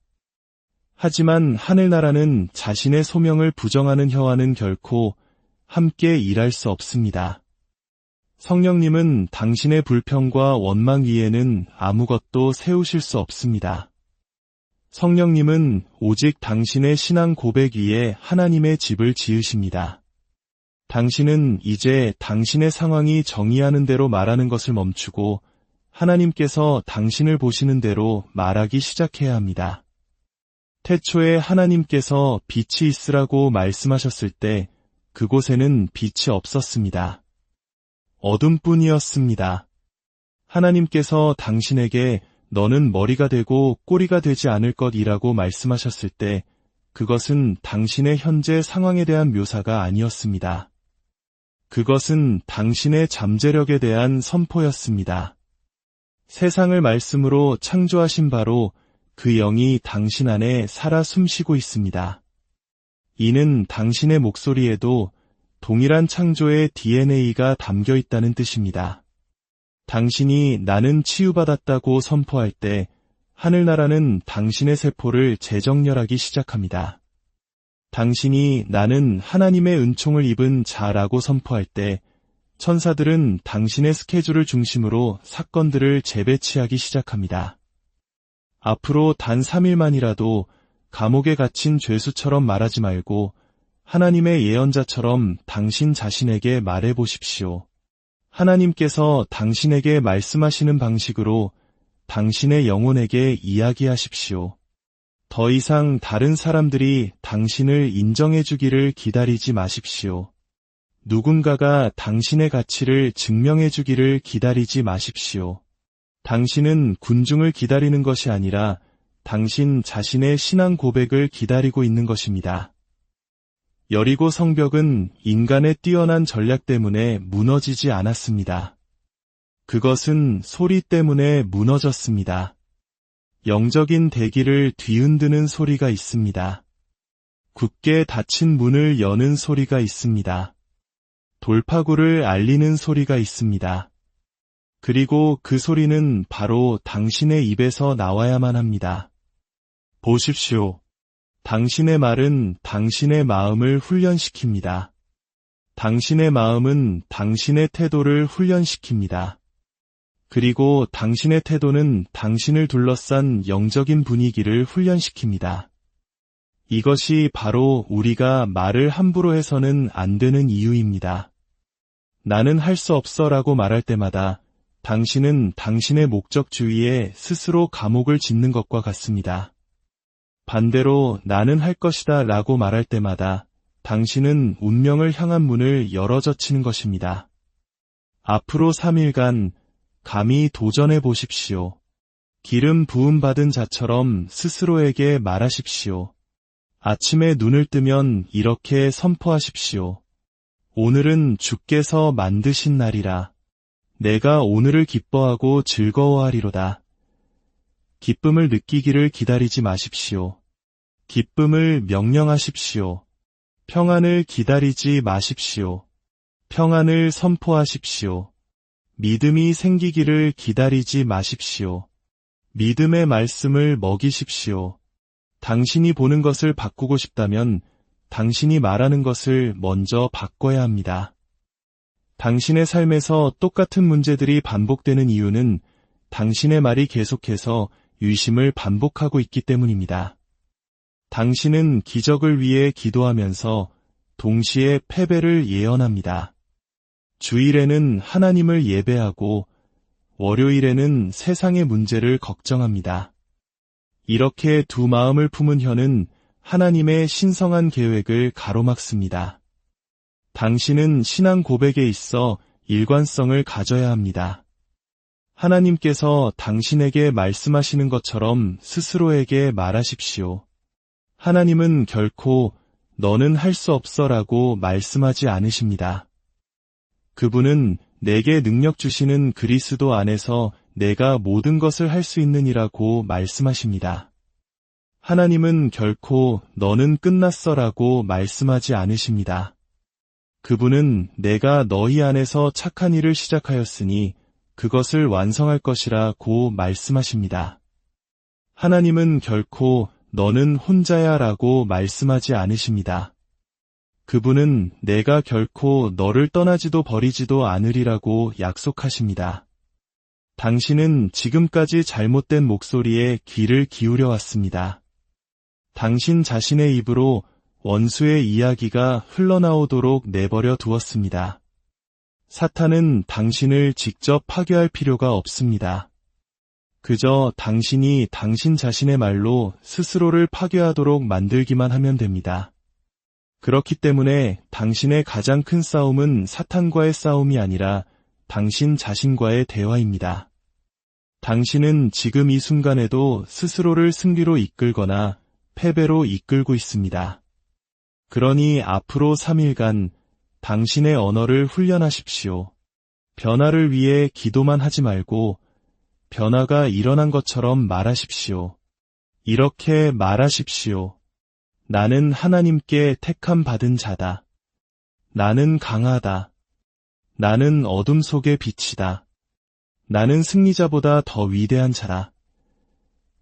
하지만 하늘나라는 자신의 소명을 부정하는 혀와는 결코 함께 일할 수 없습니다. 성령님은 당신의 불평과 원망 위에는 아무것도 세우실 수 없습니다. 성령님은 오직 당신의 신앙 고백 위에 하나님의 집을 지으십니다. 당신은 이제 당신의 상황이 정의하는 대로 말하는 것을 멈추고 하나님께서 당신을 보시는 대로 말하기 시작해야 합니다. 태초에 하나님께서 빛이 있으라고 말씀하셨을 때 그곳에는 빛이 없었습니다. 어둠뿐이었습니다. 하나님께서 당신에게 너는 머리가 되고 꼬리가 되지 않을 것이라고 말씀하셨을 때 그것은 당신의 현재 상황에 대한 묘사가 아니었습니다. 그것은 당신의 잠재력에 대한 선포였습니다. 세상을 말씀으로 창조하신 바로 그 영이 당신 안에 살아 숨쉬고 있습니다. 이는 당신의 목소리에도 동일한 창조의 DNA가 담겨 있다는 뜻입니다. 당신이 나는 치유받았다고 선포할 때 하늘나라는 당신의 세포를 재정렬하기 시작합니다. 당신이 나는 하나님의 은총을 입은 자라고 선포할 때 천사들은 당신의 스케줄을 중심으로 사건들을 재배치하기 시작합니다. 앞으로 단 3일만이라도 감옥에 갇힌 죄수처럼 말하지 말고 하나님의 예언자처럼 당신 자신에게 말해보십시오. 하나님께서 당신에게 말씀하시는 방식으로 당신의 영혼에게 이야기하십시오. 더 이상 다른 사람들이 당신을 인정해주기를 기다리지 마십시오. 누군가가 당신의 가치를 증명해주기를 기다리지 마십시오. 당신은 군중을 기다리는 것이 아니라 당신 자신의 신앙 고백을 기다리고 있는 것입니다. 여리고 성벽은 인간의 뛰어난 전략 때문에 무너지지 않았습니다. 그것은 소리 때문에 무너졌습니다. 영적인 대기를 뒤흔드는 소리가 있습니다. 굳게 닫힌 문을 여는 소리가 있습니다. 돌파구를 알리는 소리가 있습니다. 그리고 그 소리는 바로 당신의 입에서 나와야만 합니다. 보십시오. 당신의 말은 당신의 마음을 훈련시킵니다. 당신의 마음은 당신의 태도를 훈련시킵니다. 그리고 당신의 태도는 당신을 둘러싼 영적인 분위기를 훈련시킵니다. 이것이 바로 우리가 말을 함부로 해서는 안 되는 이유입니다. 나는 할 수 없어 라고 말할 때마다 당신은 당신의 목적 주위에 스스로 감옥을 짓는 것과 같습니다. 반대로 나는 할 것이다 라고 말할 때마다 당신은 운명을 향한 문을 열어젖히는 것입니다. 앞으로 3일간 감히 도전해 보십시오. 기름 부음 받은 자처럼 스스로에게 말하십시오. 아침에 눈을 뜨면 이렇게 선포하십시오. 오늘은 주께서 만드신 날이라. 내가 오늘을 기뻐하고 즐거워하리로다. 기쁨을 느끼기를 기다리지 마십시오. 기쁨을 명령하십시오. 평안을 기다리지 마십시오. 평안을 선포하십시오. 믿음이 생기기를 기다리지 마십시오. 믿음의 말씀을 먹이십시오. 당신이 보는 것을 바꾸고 싶다면 당신이 말하는 것을 먼저 바꿔야 합니다. 당신의 삶에서 똑같은 문제들이 반복되는 이유는 당신의 말이 계속해서 유심을 반복하고 있기 때문입니다. 당신은 기적을 위해 기도하면서 동시에 패배를 예언합니다. 주일에는 하나님을 예배하고 월요일에는 세상의 문제를 걱정합니다. 이렇게 두 마음을 품은 혀는 하나님의 신성한 계획을 가로막습니다. 당신은 신앙 고백에 있어 일관성을 가져야 합니다. 하나님께서 당신에게 말씀하시는 것처럼 스스로에게 말하십시오. 하나님은 결코 너는 할 수 없어라고 말씀하지 않으십니다. 그분은 내게 능력 주시는 그리스도 안에서 내가 모든 것을 할 수 있느니라고 말씀하십니다. 하나님은 결코 너는 끝났어라고 말씀하지 않으십니다. 그분은 내가 너희 안에서 착한 일을 시작하였으니 그것을 완성할 것이라고 말씀하십니다. 하나님은 결코 너는 혼자야 라고 말씀하지 않으십니다. 그분은 내가 결코 너를 떠나지도 버리지도 않으리라고 약속하십니다. 당신은 지금까지 잘못된 목소리에 귀를 기울여 왔습니다. 당신 자신의 입으로 원수의 이야기가 흘러나오도록 내버려 두었습니다. 사탄은 당신을 직접 파괴할 필요가 없습니다. 그저 당신이 당신 자신의 말로 스스로를 파괴하도록 만들기만 하면 됩니다. 그렇기 때문에 당신의 가장 큰 싸움은 사탄과의 싸움이 아니라 당신 자신과의 대화입니다. 당신은 지금 이 순간에도 스스로를 승리로 이끌거나 패배로 이끌고 있습니다. 그러니 앞으로 3일간 당신의 언어를 훈련하십시오. 변화를 위해 기도만 하지 말고 변화가 일어난 것처럼 말하십시오. 이렇게 말하십시오. 나는 하나님께 택함 받은 자다. 나는 강하다. 나는 어둠 속의 빛이다. 나는 승리자보다 더 위대한 자다.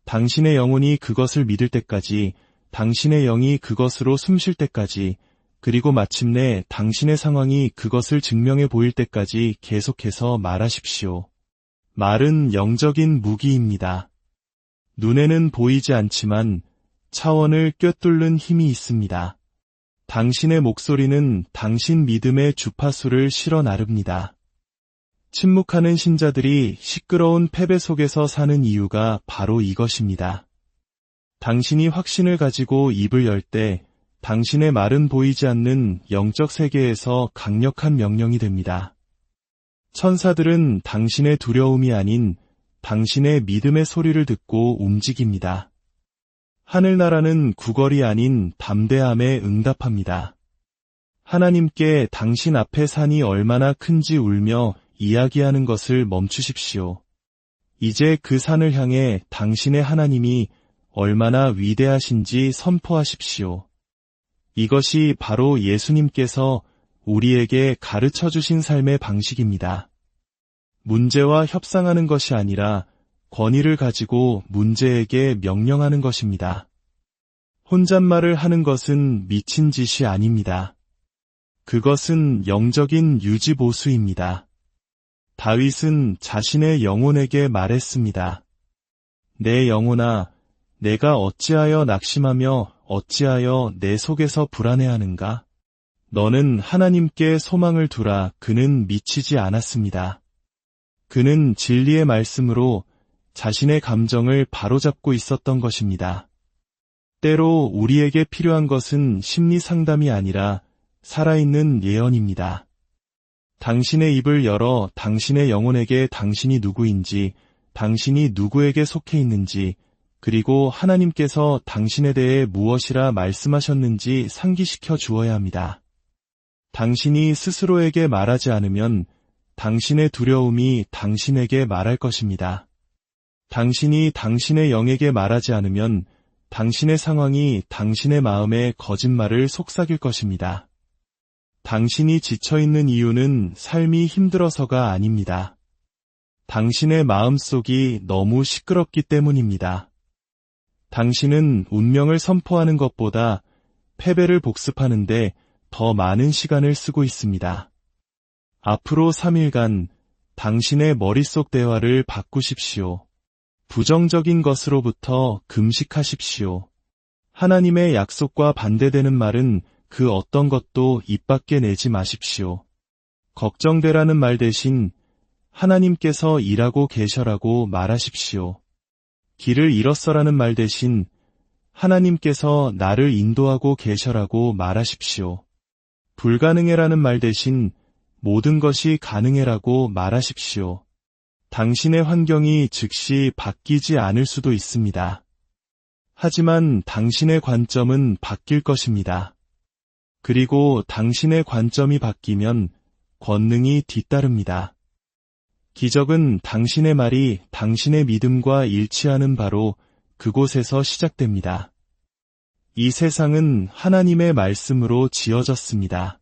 당신의 영혼이 그것을 믿을 때까지, 당신의 영이 그것으로 숨쉴 때까지, 그리고 마침내 당신의 상황이 그것을 증명해 보일 때까지 계속해서 말하십시오. 말은 영적인 무기입니다. 눈에는 보이지 않지만 차원을 꿰뚫는 힘이 있습니다. 당신의 목소리는 당신 믿음의 주파수를 실어 나릅니다. 침묵하는 신자들이 시끄러운 패배 속에서 사는 이유가 바로 이것입니다. 당신이 확신을 가지고 입을 열 때 당신의 말은 보이지 않는 영적 세계에서 강력한 명령이 됩니다. 천사들은 당신의 두려움이 아닌 당신의 믿음의 소리를 듣고 움직입니다. 하늘나라는 구걸이 아닌 담대함에 응답합니다. 하나님께 당신 앞에 산이 얼마나 큰지 울며 이야기하는 것을 멈추십시오. 이제 그 산을 향해 당신의 하나님이 얼마나 위대하신지 선포하십시오. 이것이 바로 예수님께서 우리에게 가르쳐 주신 삶의 방식입니다. 문제와 협상하는 것이 아니라 권위를 가지고 문제에게 명령하는 것입니다. 혼잣말을 하는 것은 미친 짓이 아닙니다. 그것은 영적인 유지보수입니다. 다윗은 자신의 영혼에게 말했습니다. 내 영혼아, 내가 어찌하여 낙심하며 어찌하여 내 속에서 불안해하는가? 너는 하나님께 소망을 두라. 그는 미치지 않았습니다. 그는 진리의 말씀으로 자신의 감정을 바로잡고 있었던 것입니다. 때로 우리에게 필요한 것은 심리 상담이 아니라 살아있는 예언입니다. 당신의 입을 열어 당신의 영혼에게 당신이 누구인지, 당신이 누구에게 속해 있는지, 그리고 하나님께서 당신에 대해 무엇이라 말씀하셨는지 상기시켜 주어야 합니다. 당신이 스스로에게 말하지 않으면 당신의 두려움이 당신에게 말할 것입니다. 당신이 당신의 영에게 말하지 않으면 당신의 상황이 당신의 마음에 거짓말을 속삭일 것입니다. 당신이 지쳐있는 이유는 삶이 힘들어서가 아닙니다. 당신의 마음속이 너무 시끄럽기 때문입니다. 당신은 운명을 선포하는 것보다 패배를 복습하는데 더 많은 시간을 쓰고 있습니다. 앞으로 3일간 당신의 머릿속 대화를 바꾸십시오. 부정적인 것으로부터 금식하십시오. 하나님의 약속과 반대되는 말은 그 어떤 것도 입 밖에 내지 마십시오. 걱정되라는 말 대신 하나님께서 일하고 계셔라고 말하십시오. 길을 잃었어라는 말 대신 하나님께서 나를 인도하고 계셔라고 말하십시오. 불가능해라는 말 대신 모든 것이 가능해라고 말하십시오. 당신의 환경이 즉시 바뀌지 않을 수도 있습니다. 하지만 당신의 관점은 바뀔 것입니다. 그리고 당신의 관점이 바뀌면 권능이 뒤따릅니다. 기적은 당신의 말이 당신의 믿음과 일치하는 바로 그곳에서 시작됩니다. 이 세상은 하나님의 말씀으로 지어졌습니다.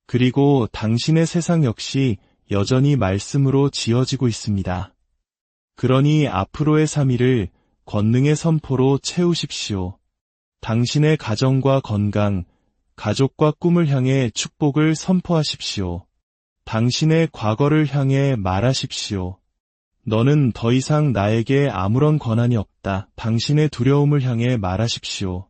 그리고 당신의 세상 역시 여전히 말씀으로 지어지고 있습니다. 그러니 앞으로의 3일을 권능의 선포로 채우십시오. 당신의 가정과 건강, 가족과 꿈을 향해 축복을 선포하십시오. 당신의 과거를 향해 말하십시오. 너는 더 이상 나에게 아무런 권한이 없다. 당신의 두려움을 향해 말하십시오.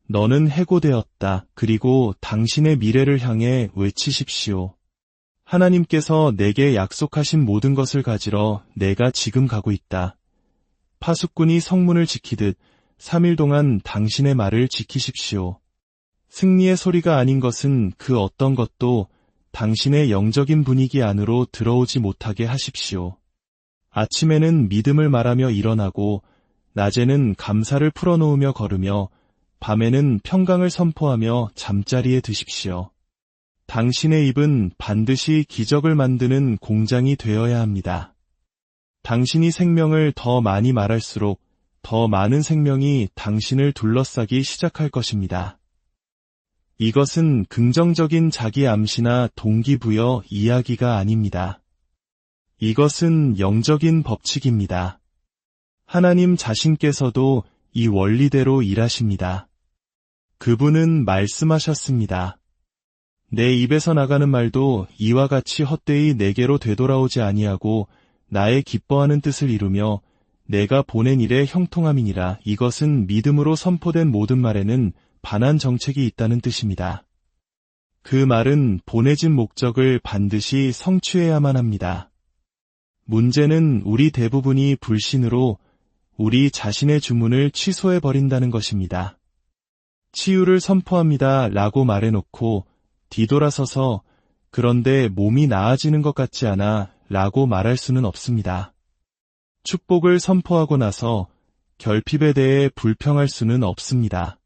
너는 해고되었다. 그리고 당신의 미래를 향해 외치십시오. 하나님께서 내게 약속하신 모든 것을 가지러 내가 지금 가고 있다. 파수꾼이 성문을 지키듯 3일 동안 당신의 말을 지키십시오. 승리의 소리가 아닌 것은 그 어떤 것도 당신의 영적인 분위기 안으로 들어오지 못하게 하십시오. 아침에는 믿음을 말하며 일어나고 낮에는 감사를 풀어놓으며 걸으며 밤에는 평강을 선포하며 잠자리에 드십시오. 당신의 입은 반드시 기적을 만드는 공장이 되어야 합니다. 당신이 생명을 더 많이 말할수록 더 많은 생명이 당신을 둘러싸기 시작할 것입니다. 이것은 긍정적인 자기 암시나 동기부여 이야기가 아닙니다. 이것은 영적인 법칙입니다. 하나님 자신께서도 이 원리대로 일하십니다. 그분은 말씀하셨습니다. 내 입에서 나가는 말도 이와 같이 헛되이 내게로 되돌아오지 아니하고 나의 기뻐하는 뜻을 이루며 내가 보낸 일에 형통함이니라. 이것은 믿음으로 선포된 모든 말에는 반한 정책이 있다는 뜻입니다. 그 말은 보내진 목적을 반드시 성취해야만 합니다. 문제는 우리 대부분이 불신으로 우리 자신의 주문을 취소해버린다는 것입니다. 치유를 선포합니다 라고 말해놓고 뒤돌아서서 그런데 몸이 나아지는 것 같지 않아 라고 말할 수는 없습니다. 축복을 선포하고 나서 결핍에 대해 불평할 수는 없습니다.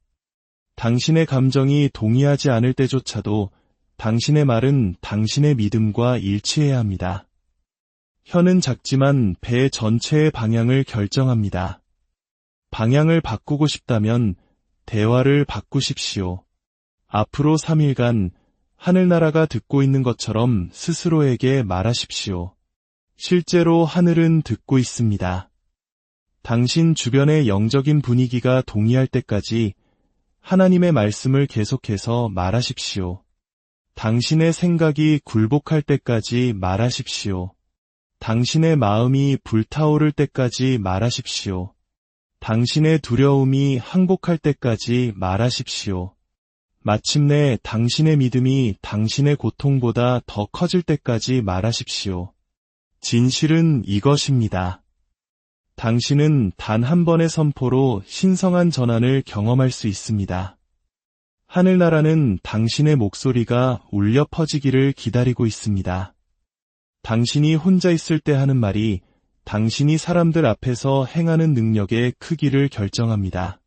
당신의 감정이 동의하지 않을 때조차도 당신의 말은 당신의 믿음과 일치해야 합니다. 혀는 작지만 배 전체의 방향을 결정합니다. 방향을 바꾸고 싶다면 대화를 바꾸십시오. 앞으로 3일간 하늘나라가 듣고 있는 것처럼 스스로에게 말하십시오. 실제로 하늘은 듣고 있습니다. 당신 주변의 영적인 분위기가 동의할 때까지 하나님의 말씀을 계속해서 말하십시오. 당신의 생각이 굴복할 때까지 말하십시오. 당신의 마음이 불타오를 때까지 말하십시오. 당신의 두려움이 항복할 때까지 말하십시오. 마침내 당신의 믿음이 당신의 고통보다 더 커질 때까지 말하십시오. 진실은 이것입니다. 당신은 단 한 번의 선포로 신성한 전환을 경험할 수 있습니다. 하늘나라는 당신의 목소리가 울려 퍼지기를 기다리고 있습니다. 당신이 혼자 있을 때 하는 말이 당신이 사람들 앞에서 행하는 능력의 크기를 결정합니다.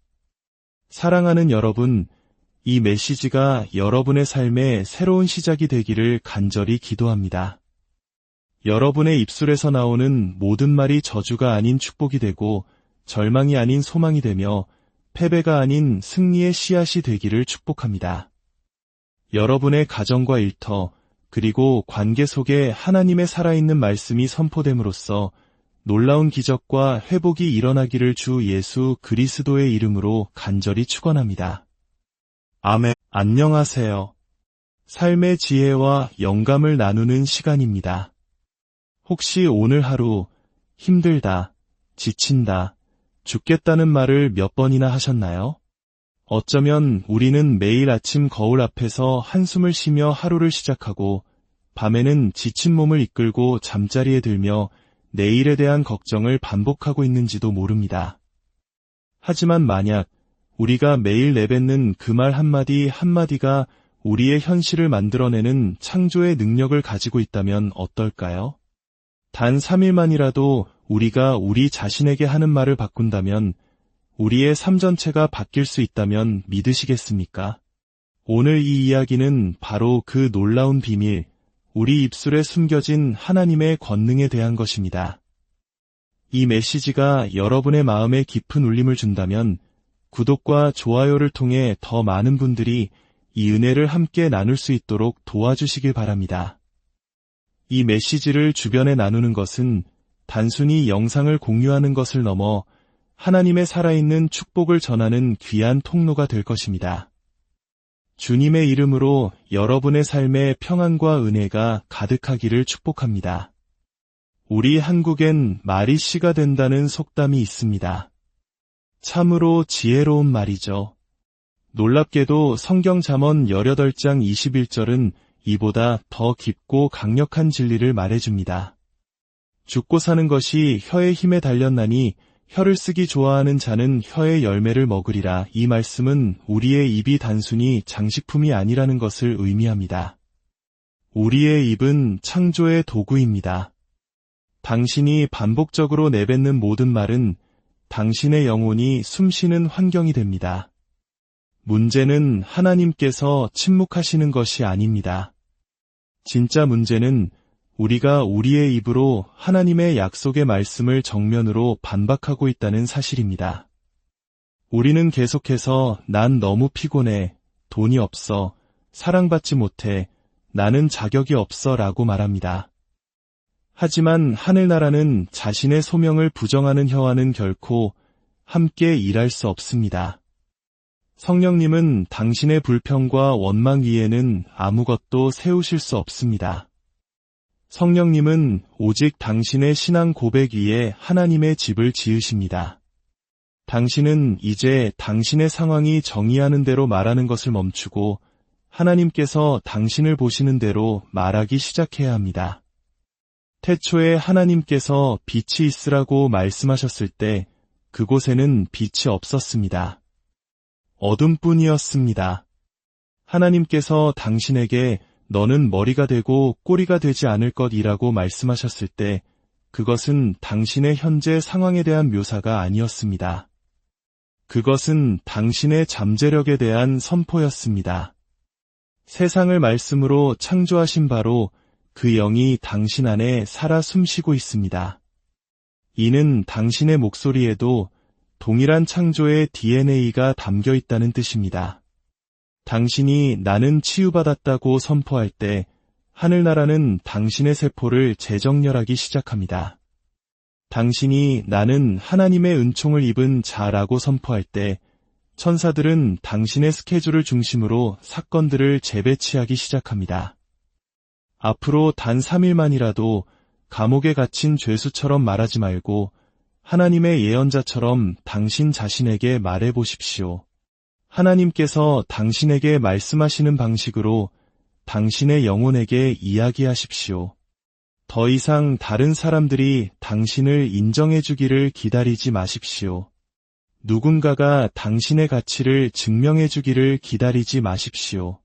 사랑하는 여러분, 이 메시지가 여러분의 삶의 새로운 시작이 되기를 간절히 기도합니다. 여러분의 입술에서 나오는 모든 말이 저주가 아닌 축복이 되고 절망이 아닌 소망이 되며 패배가 아닌 승리의 씨앗이 되기를 축복합니다. 여러분의 가정과 일터, 그리고 관계 속에 하나님의 살아있는 말씀이 선포됨으로써 놀라운 기적과 회복이 일어나기를 주 예수 그리스도의 이름으로 간절히 축원합니다. 아멘. 안녕하세요. 삶의 지혜와 영감을 나누는 시간입니다. 혹시 오늘 하루 힘들다, 지친다, 죽겠다는 말을 몇 번이나 하셨나요? 어쩌면 우리는 매일 아침 거울 앞에서 한숨을 쉬며 하루를 시작하고 밤에는 지친 몸을 이끌고 잠자리에 들며 내일에 대한 걱정을 반복하고 있는지도 모릅니다. 하지만 만약 우리가 매일 내뱉는 그 말 한마디 한마디가 우리의 현실을 만들어내는 창조의 능력을 가지고 있다면 어떨까요? 단 3일만이라도 우리가 우리 자신에게 하는 말을 바꾼다면 우리의 삶 전체가 바뀔 수 있다면 믿으시겠습니까? 오늘 이 이야기는 바로 그 놀라운 비밀, 우리 입술에 숨겨진 하나님의 권능에 대한 것입니다. 이 메시지가 여러분의 마음에 깊은 울림을 준다면 구독과 좋아요를 통해 더 많은 분들이 이 은혜를 함께 나눌 수 있도록 도와주시길 바랍니다. 이 메시지를 주변에 나누는 것은 단순히 영상을 공유하는 것을 넘어 하나님의 살아있는 축복을 전하는 귀한 통로가 될 것입니다. 주님의 이름으로 여러분의 삶에 평안과 은혜가 가득하기를 축복합니다. 우리 한국엔 말이 씨가 된다는 속담이 있습니다. 참으로 지혜로운 말이죠. 놀랍게도 성경 잠언 18장 21절은 이보다 더 깊고 강력한 진리를 말해줍니다. 죽고 사는 것이 혀의 힘에 달렸나니 혀를 쓰기 좋아하는 자는 혀의 열매를 먹으리라. 이 말씀은 우리의 입이 단순히 장식품이 아니라는 것을 의미합니다. 우리의 입은 창조의 도구입니다. 당신이 반복적으로 내뱉는 모든 말은 당신의 영혼이 숨쉬는 환경이 됩니다. 문제는 하나님께서 침묵하시는 것이 아닙니다. 진짜 문제는 우리가 우리의 입으로 하나님의 약속의 말씀을 정면으로 반박하고 있다는 사실입니다. 우리는 계속해서 난 너무 피곤해, 돈이 없어, 사랑받지 못해, 나는 자격이 없어 라고 말합니다. 하지만 하늘나라는 자신의 소명을 부정하는 혀와는 결코 함께 일할 수 없습니다. 성령님은 당신의 불평과 원망 위에는 아무것도 세우실 수 없습니다. 성령님은 오직 당신의 신앙 고백 위에 하나님의 집을 지으십니다. 당신은 이제 당신의 상황이 정의하는 대로 말하는 것을 멈추고 하나님께서 당신을 보시는 대로 말하기 시작해야 합니다. 태초에 하나님께서 빛이 있으라고 말씀하셨을 때 그곳에는 빛이 없었습니다. 어둠뿐이었습니다. 하나님께서 당신에게 너는 머리가 되고 꼬리가 되지 않을 것이라고 말씀하셨을 때 그것은 당신의 현재 상황에 대한 묘사가 아니었습니다. 그것은 당신의 잠재력에 대한 선포였습니다. 세상을 말씀으로 창조하신 바로 그 영이 당신 안에 살아 숨쉬고 있습니다. 이는 당신의 목소리에도 동일한 창조의 DNA가 담겨 있다는 뜻입니다. 당신이 나는 치유받았다고 선포할 때 하늘나라는 당신의 세포를 재정렬하기 시작합니다. 당신이 나는 하나님의 은총을 입은 자라고 선포할 때 천사들은 당신의 스케줄을 중심으로 사건들을 재배치하기 시작합니다. 앞으로 단 3일만이라도 감옥에 갇힌 죄수처럼 말하지 말고 하나님의 예언자처럼 당신 자신에게 말해보십시오. 하나님께서 당신에게 말씀하시는 방식으로 당신의 영혼에게 이야기하십시오. 더 이상 다른 사람들이 당신을 인정해주기를 기다리지 마십시오. 누군가가 당신의 가치를 증명해주기를 기다리지 마십시오.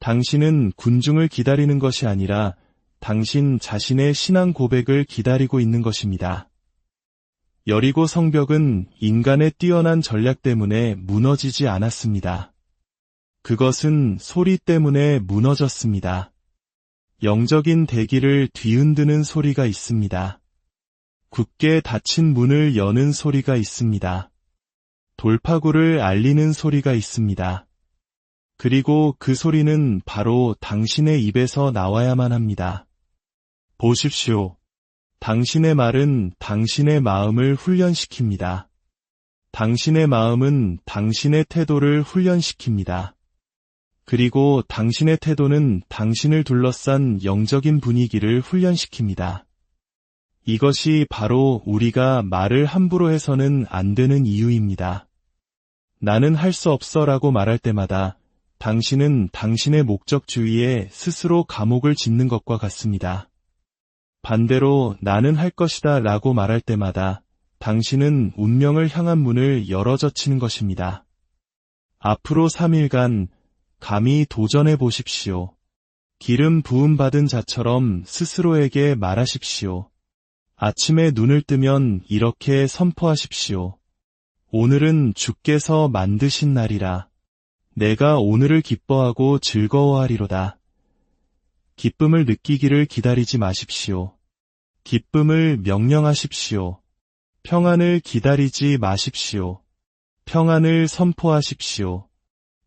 당신은 군중을 기다리는 것이 아니라 당신 자신의 신앙 고백을 기다리고 있는 것입니다. 여리고 성벽은 인간의 뛰어난 전략 때문에 무너지지 않았습니다. 그것은 소리 때문에 무너졌습니다. 영적인 대기를 뒤흔드는 소리가 있습니다. 굳게 닫힌 문을 여는 소리가 있습니다. 돌파구를 알리는 소리가 있습니다. 그리고 그 소리는 바로 당신의 입에서 나와야만 합니다. 보십시오. 당신의 말은 당신의 마음을 훈련시킵니다. 당신의 마음은 당신의 태도를 훈련시킵니다. 그리고 당신의 태도는 당신을 둘러싼 영적인 분위기를 훈련시킵니다. 이것이 바로 우리가 말을 함부로 해서는 안 되는 이유입니다. 나는 할 수 없어라고 말할 때마다 당신은 당신의 목적 주위에 스스로 감옥을 짓는 것과 같습니다. 반대로 나는 할 것이다 라고 말할 때마다 당신은 운명을 향한 문을 열어젖히는 것입니다. 앞으로 3일간 감히 도전해 보십시오. 기름 부음 받은 자처럼 스스로에게 말하십시오. 아침에 눈을 뜨면 이렇게 선포하십시오. 오늘은 주께서 만드신 날이라. 내가 오늘을 기뻐하고 즐거워하리로다. 기쁨을 느끼기를 기다리지 마십시오. 기쁨을 명령하십시오. 평안을 기다리지 마십시오. 평안을 선포하십시오.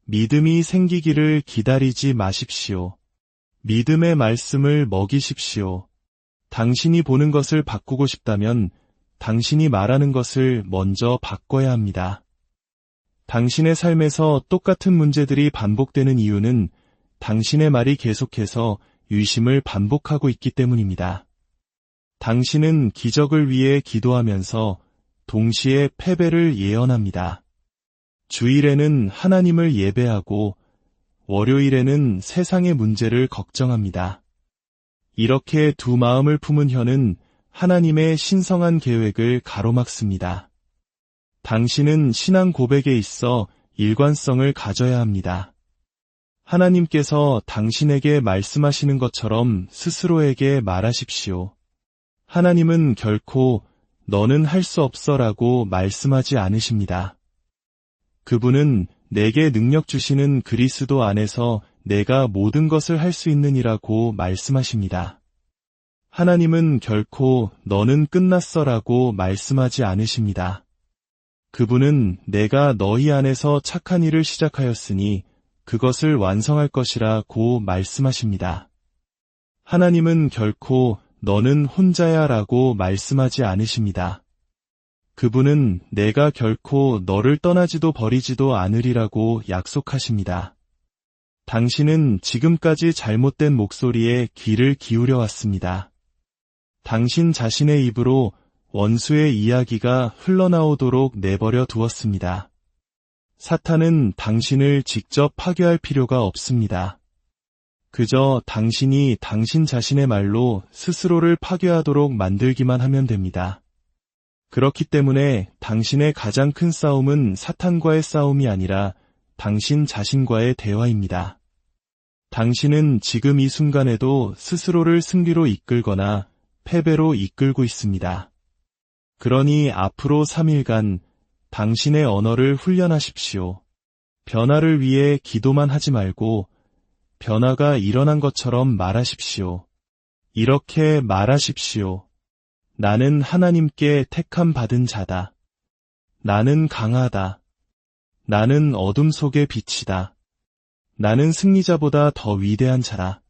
믿음이 생기기를 기다리지 마십시오. 믿음의 말씀을 먹이십시오. 당신이 보는 것을 바꾸고 싶다면 당신이 말하는 것을 먼저 바꿔야 합니다. 당신의 삶에서 똑같은 문제들이 반복되는 이유는 당신의 말이 계속해서 유심을 반복하고 있기 때문입니다. 당신은 기적을 위해 기도하면서 동시에 패배를 예언합니다. 주일에는 하나님을 예배하고 월요일에는 세상의 문제를 걱정합니다. 이렇게 두 마음을 품은 혀는 하나님의 신성한 계획을 가로막습니다. 당신은 신앙 고백에 있어 일관성을 가져야 합니다. 하나님께서 당신에게 말씀하시는 것처럼 스스로에게 말하십시오. 하나님은 결코 너는 할 수 없어라고 말씀하지 않으십니다. 그분은 내게 능력 주시는 그리스도 안에서 내가 모든 것을 할 수 있느니라고 말씀하십니다. 하나님은 결코 너는 끝났어라고 말씀하지 않으십니다. 그분은 내가 너희 안에서 착한 일을 시작하였으니 그것을 완성할 것이라고 말씀하십니다. 하나님은 결코 너는 혼자야 라고 말씀하지 않으십니다. 그분은 내가 결코 너를 떠나지도 버리지도 않으리라고 약속하십니다. 당신은 지금까지 잘못된 목소리에 귀를 기울여 왔습니다. 당신 자신의 입으로 원수의 이야기가 흘러나오도록 내버려 두었습니다. 사탄은 당신을 직접 파괴할 필요가 없습니다. 그저 당신이 당신 자신의 말로 스스로를 파괴하도록 만들기만 하면 됩니다. 그렇기 때문에 당신의 가장 큰 싸움은 사탄과의 싸움이 아니라 당신 자신과의 대화입니다. 당신은 지금 이 순간에도 스스로를 승리로 이끌거나 패배로 이끌고 있습니다. 그러니 앞으로 3일간 당신의 언어를 훈련하십시오. 변화를 위해 기도만 하지 말고 변화가 일어난 것처럼 말하십시오. 이렇게 말하십시오. 나는 하나님께 택함 받은 자다. 나는 강하다. 나는 어둠 속의 빛이다. 나는 승리자보다 더 위대한 자다.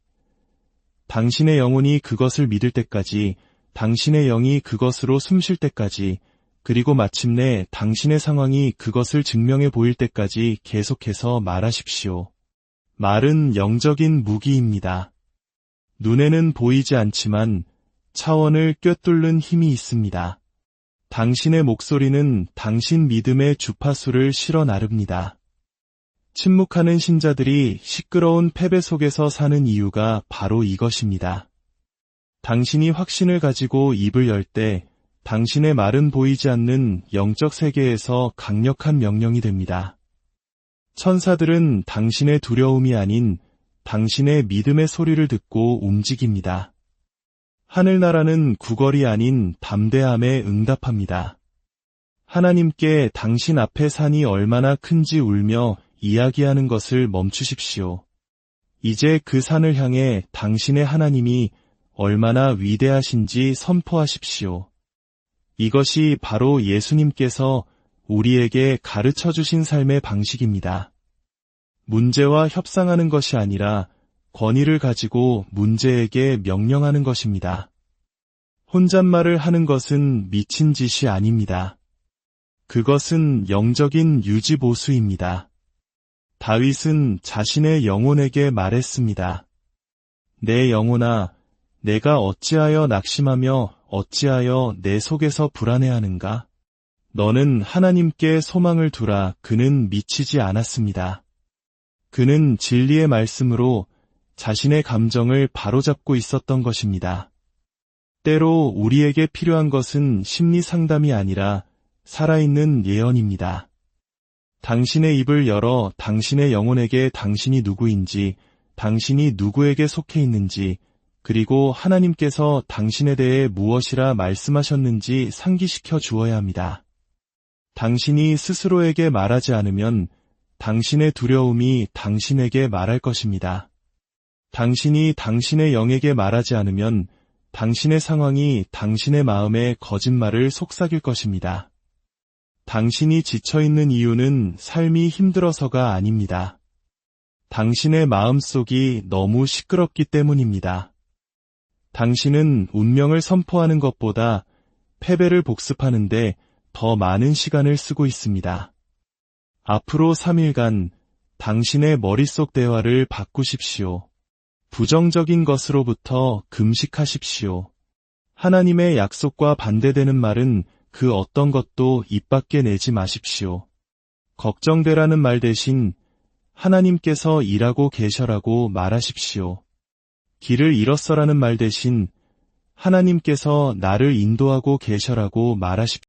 당신의 영혼이 그것을 믿을 때까지, 당신의 영이 그것으로 숨쉴 때까지, 그리고 마침내 당신의 상황이 그것을 증명해 보일 때까지 계속해서 말하십시오. 말은 영적인 무기입니다. 눈에는 보이지 않지만 차원을 꿰뚫는 힘이 있습니다. 당신의 목소리는 당신 믿음의 주파수를 실어 나릅니다. 침묵하는 신자들이 시끄러운 패배 속에서 사는 이유가 바로 이것입니다. 당신이 확신을 가지고 입을 열 때 당신의 말은 보이지 않는 영적 세계에서 강력한 명령이 됩니다. 천사들은 당신의 두려움이 아닌 당신의 믿음의 소리를 듣고 움직입니다. 하늘나라는 구걸이 아닌 담대함에 응답합니다. 하나님께 당신 앞에 산이 얼마나 큰지 울며 이야기하는 것을 멈추십시오. 이제 그 산을 향해 당신의 하나님이 얼마나 위대하신지 선포하십시오. 이것이 바로 예수님께서 우리에게 가르쳐 주신 삶의 방식입니다. 문제와 협상하는 것이 아니라 권위를 가지고 문제에게 명령하는 것입니다. 혼잣말을 하는 것은 미친 짓이 아닙니다. 그것은 영적인 유지보수입니다. 다윗은 자신의 영혼에게 말했습니다. 내 영혼아, 내가 어찌하여 낙심하며 어찌하여 내 속에서 불안해하는가? 너는 하나님께 소망을 두라. 그는 미치지 않았습니다. 그는 진리의 말씀으로 자신의 감정을 바로잡고 있었던 것입니다. 때로 우리에게 필요한 것은 심리 상담이 아니라 살아있는 예언입니다. 당신의 입을 열어 당신의 영혼에게 당신이 누구인지, 당신이 누구에게 속해 있는지, 그리고 하나님께서 당신에 대해 무엇이라 말씀하셨는지 상기시켜 주어야 합니다. 당신이 스스로에게 말하지 않으면 당신의 두려움이 당신에게 말할 것입니다. 당신이 당신의 영에게 말하지 않으면 당신의 상황이 당신의 마음에 거짓말을 속삭일 것입니다. 당신이 지쳐있는 이유는 삶이 힘들어서가 아닙니다. 당신의 마음속이 너무 시끄럽기 때문입니다. 당신은 운명을 선포하는 것보다 패배를 복습하는데 더 많은 시간을 쓰고 있습니다. 앞으로 3일간 당신의 머릿속 대화를 바꾸십시오. 부정적인 것으로부터 금식하십시오. 하나님의 약속과 반대되는 말은 그 어떤 것도 입 밖에 내지 마십시오. 걱정되라는 말 대신 하나님께서 일하고 계셔라고 말하십시오. 길을 잃었어라는 말 대신 하나님께서 나를 인도하고 계셔라고 말하십시오.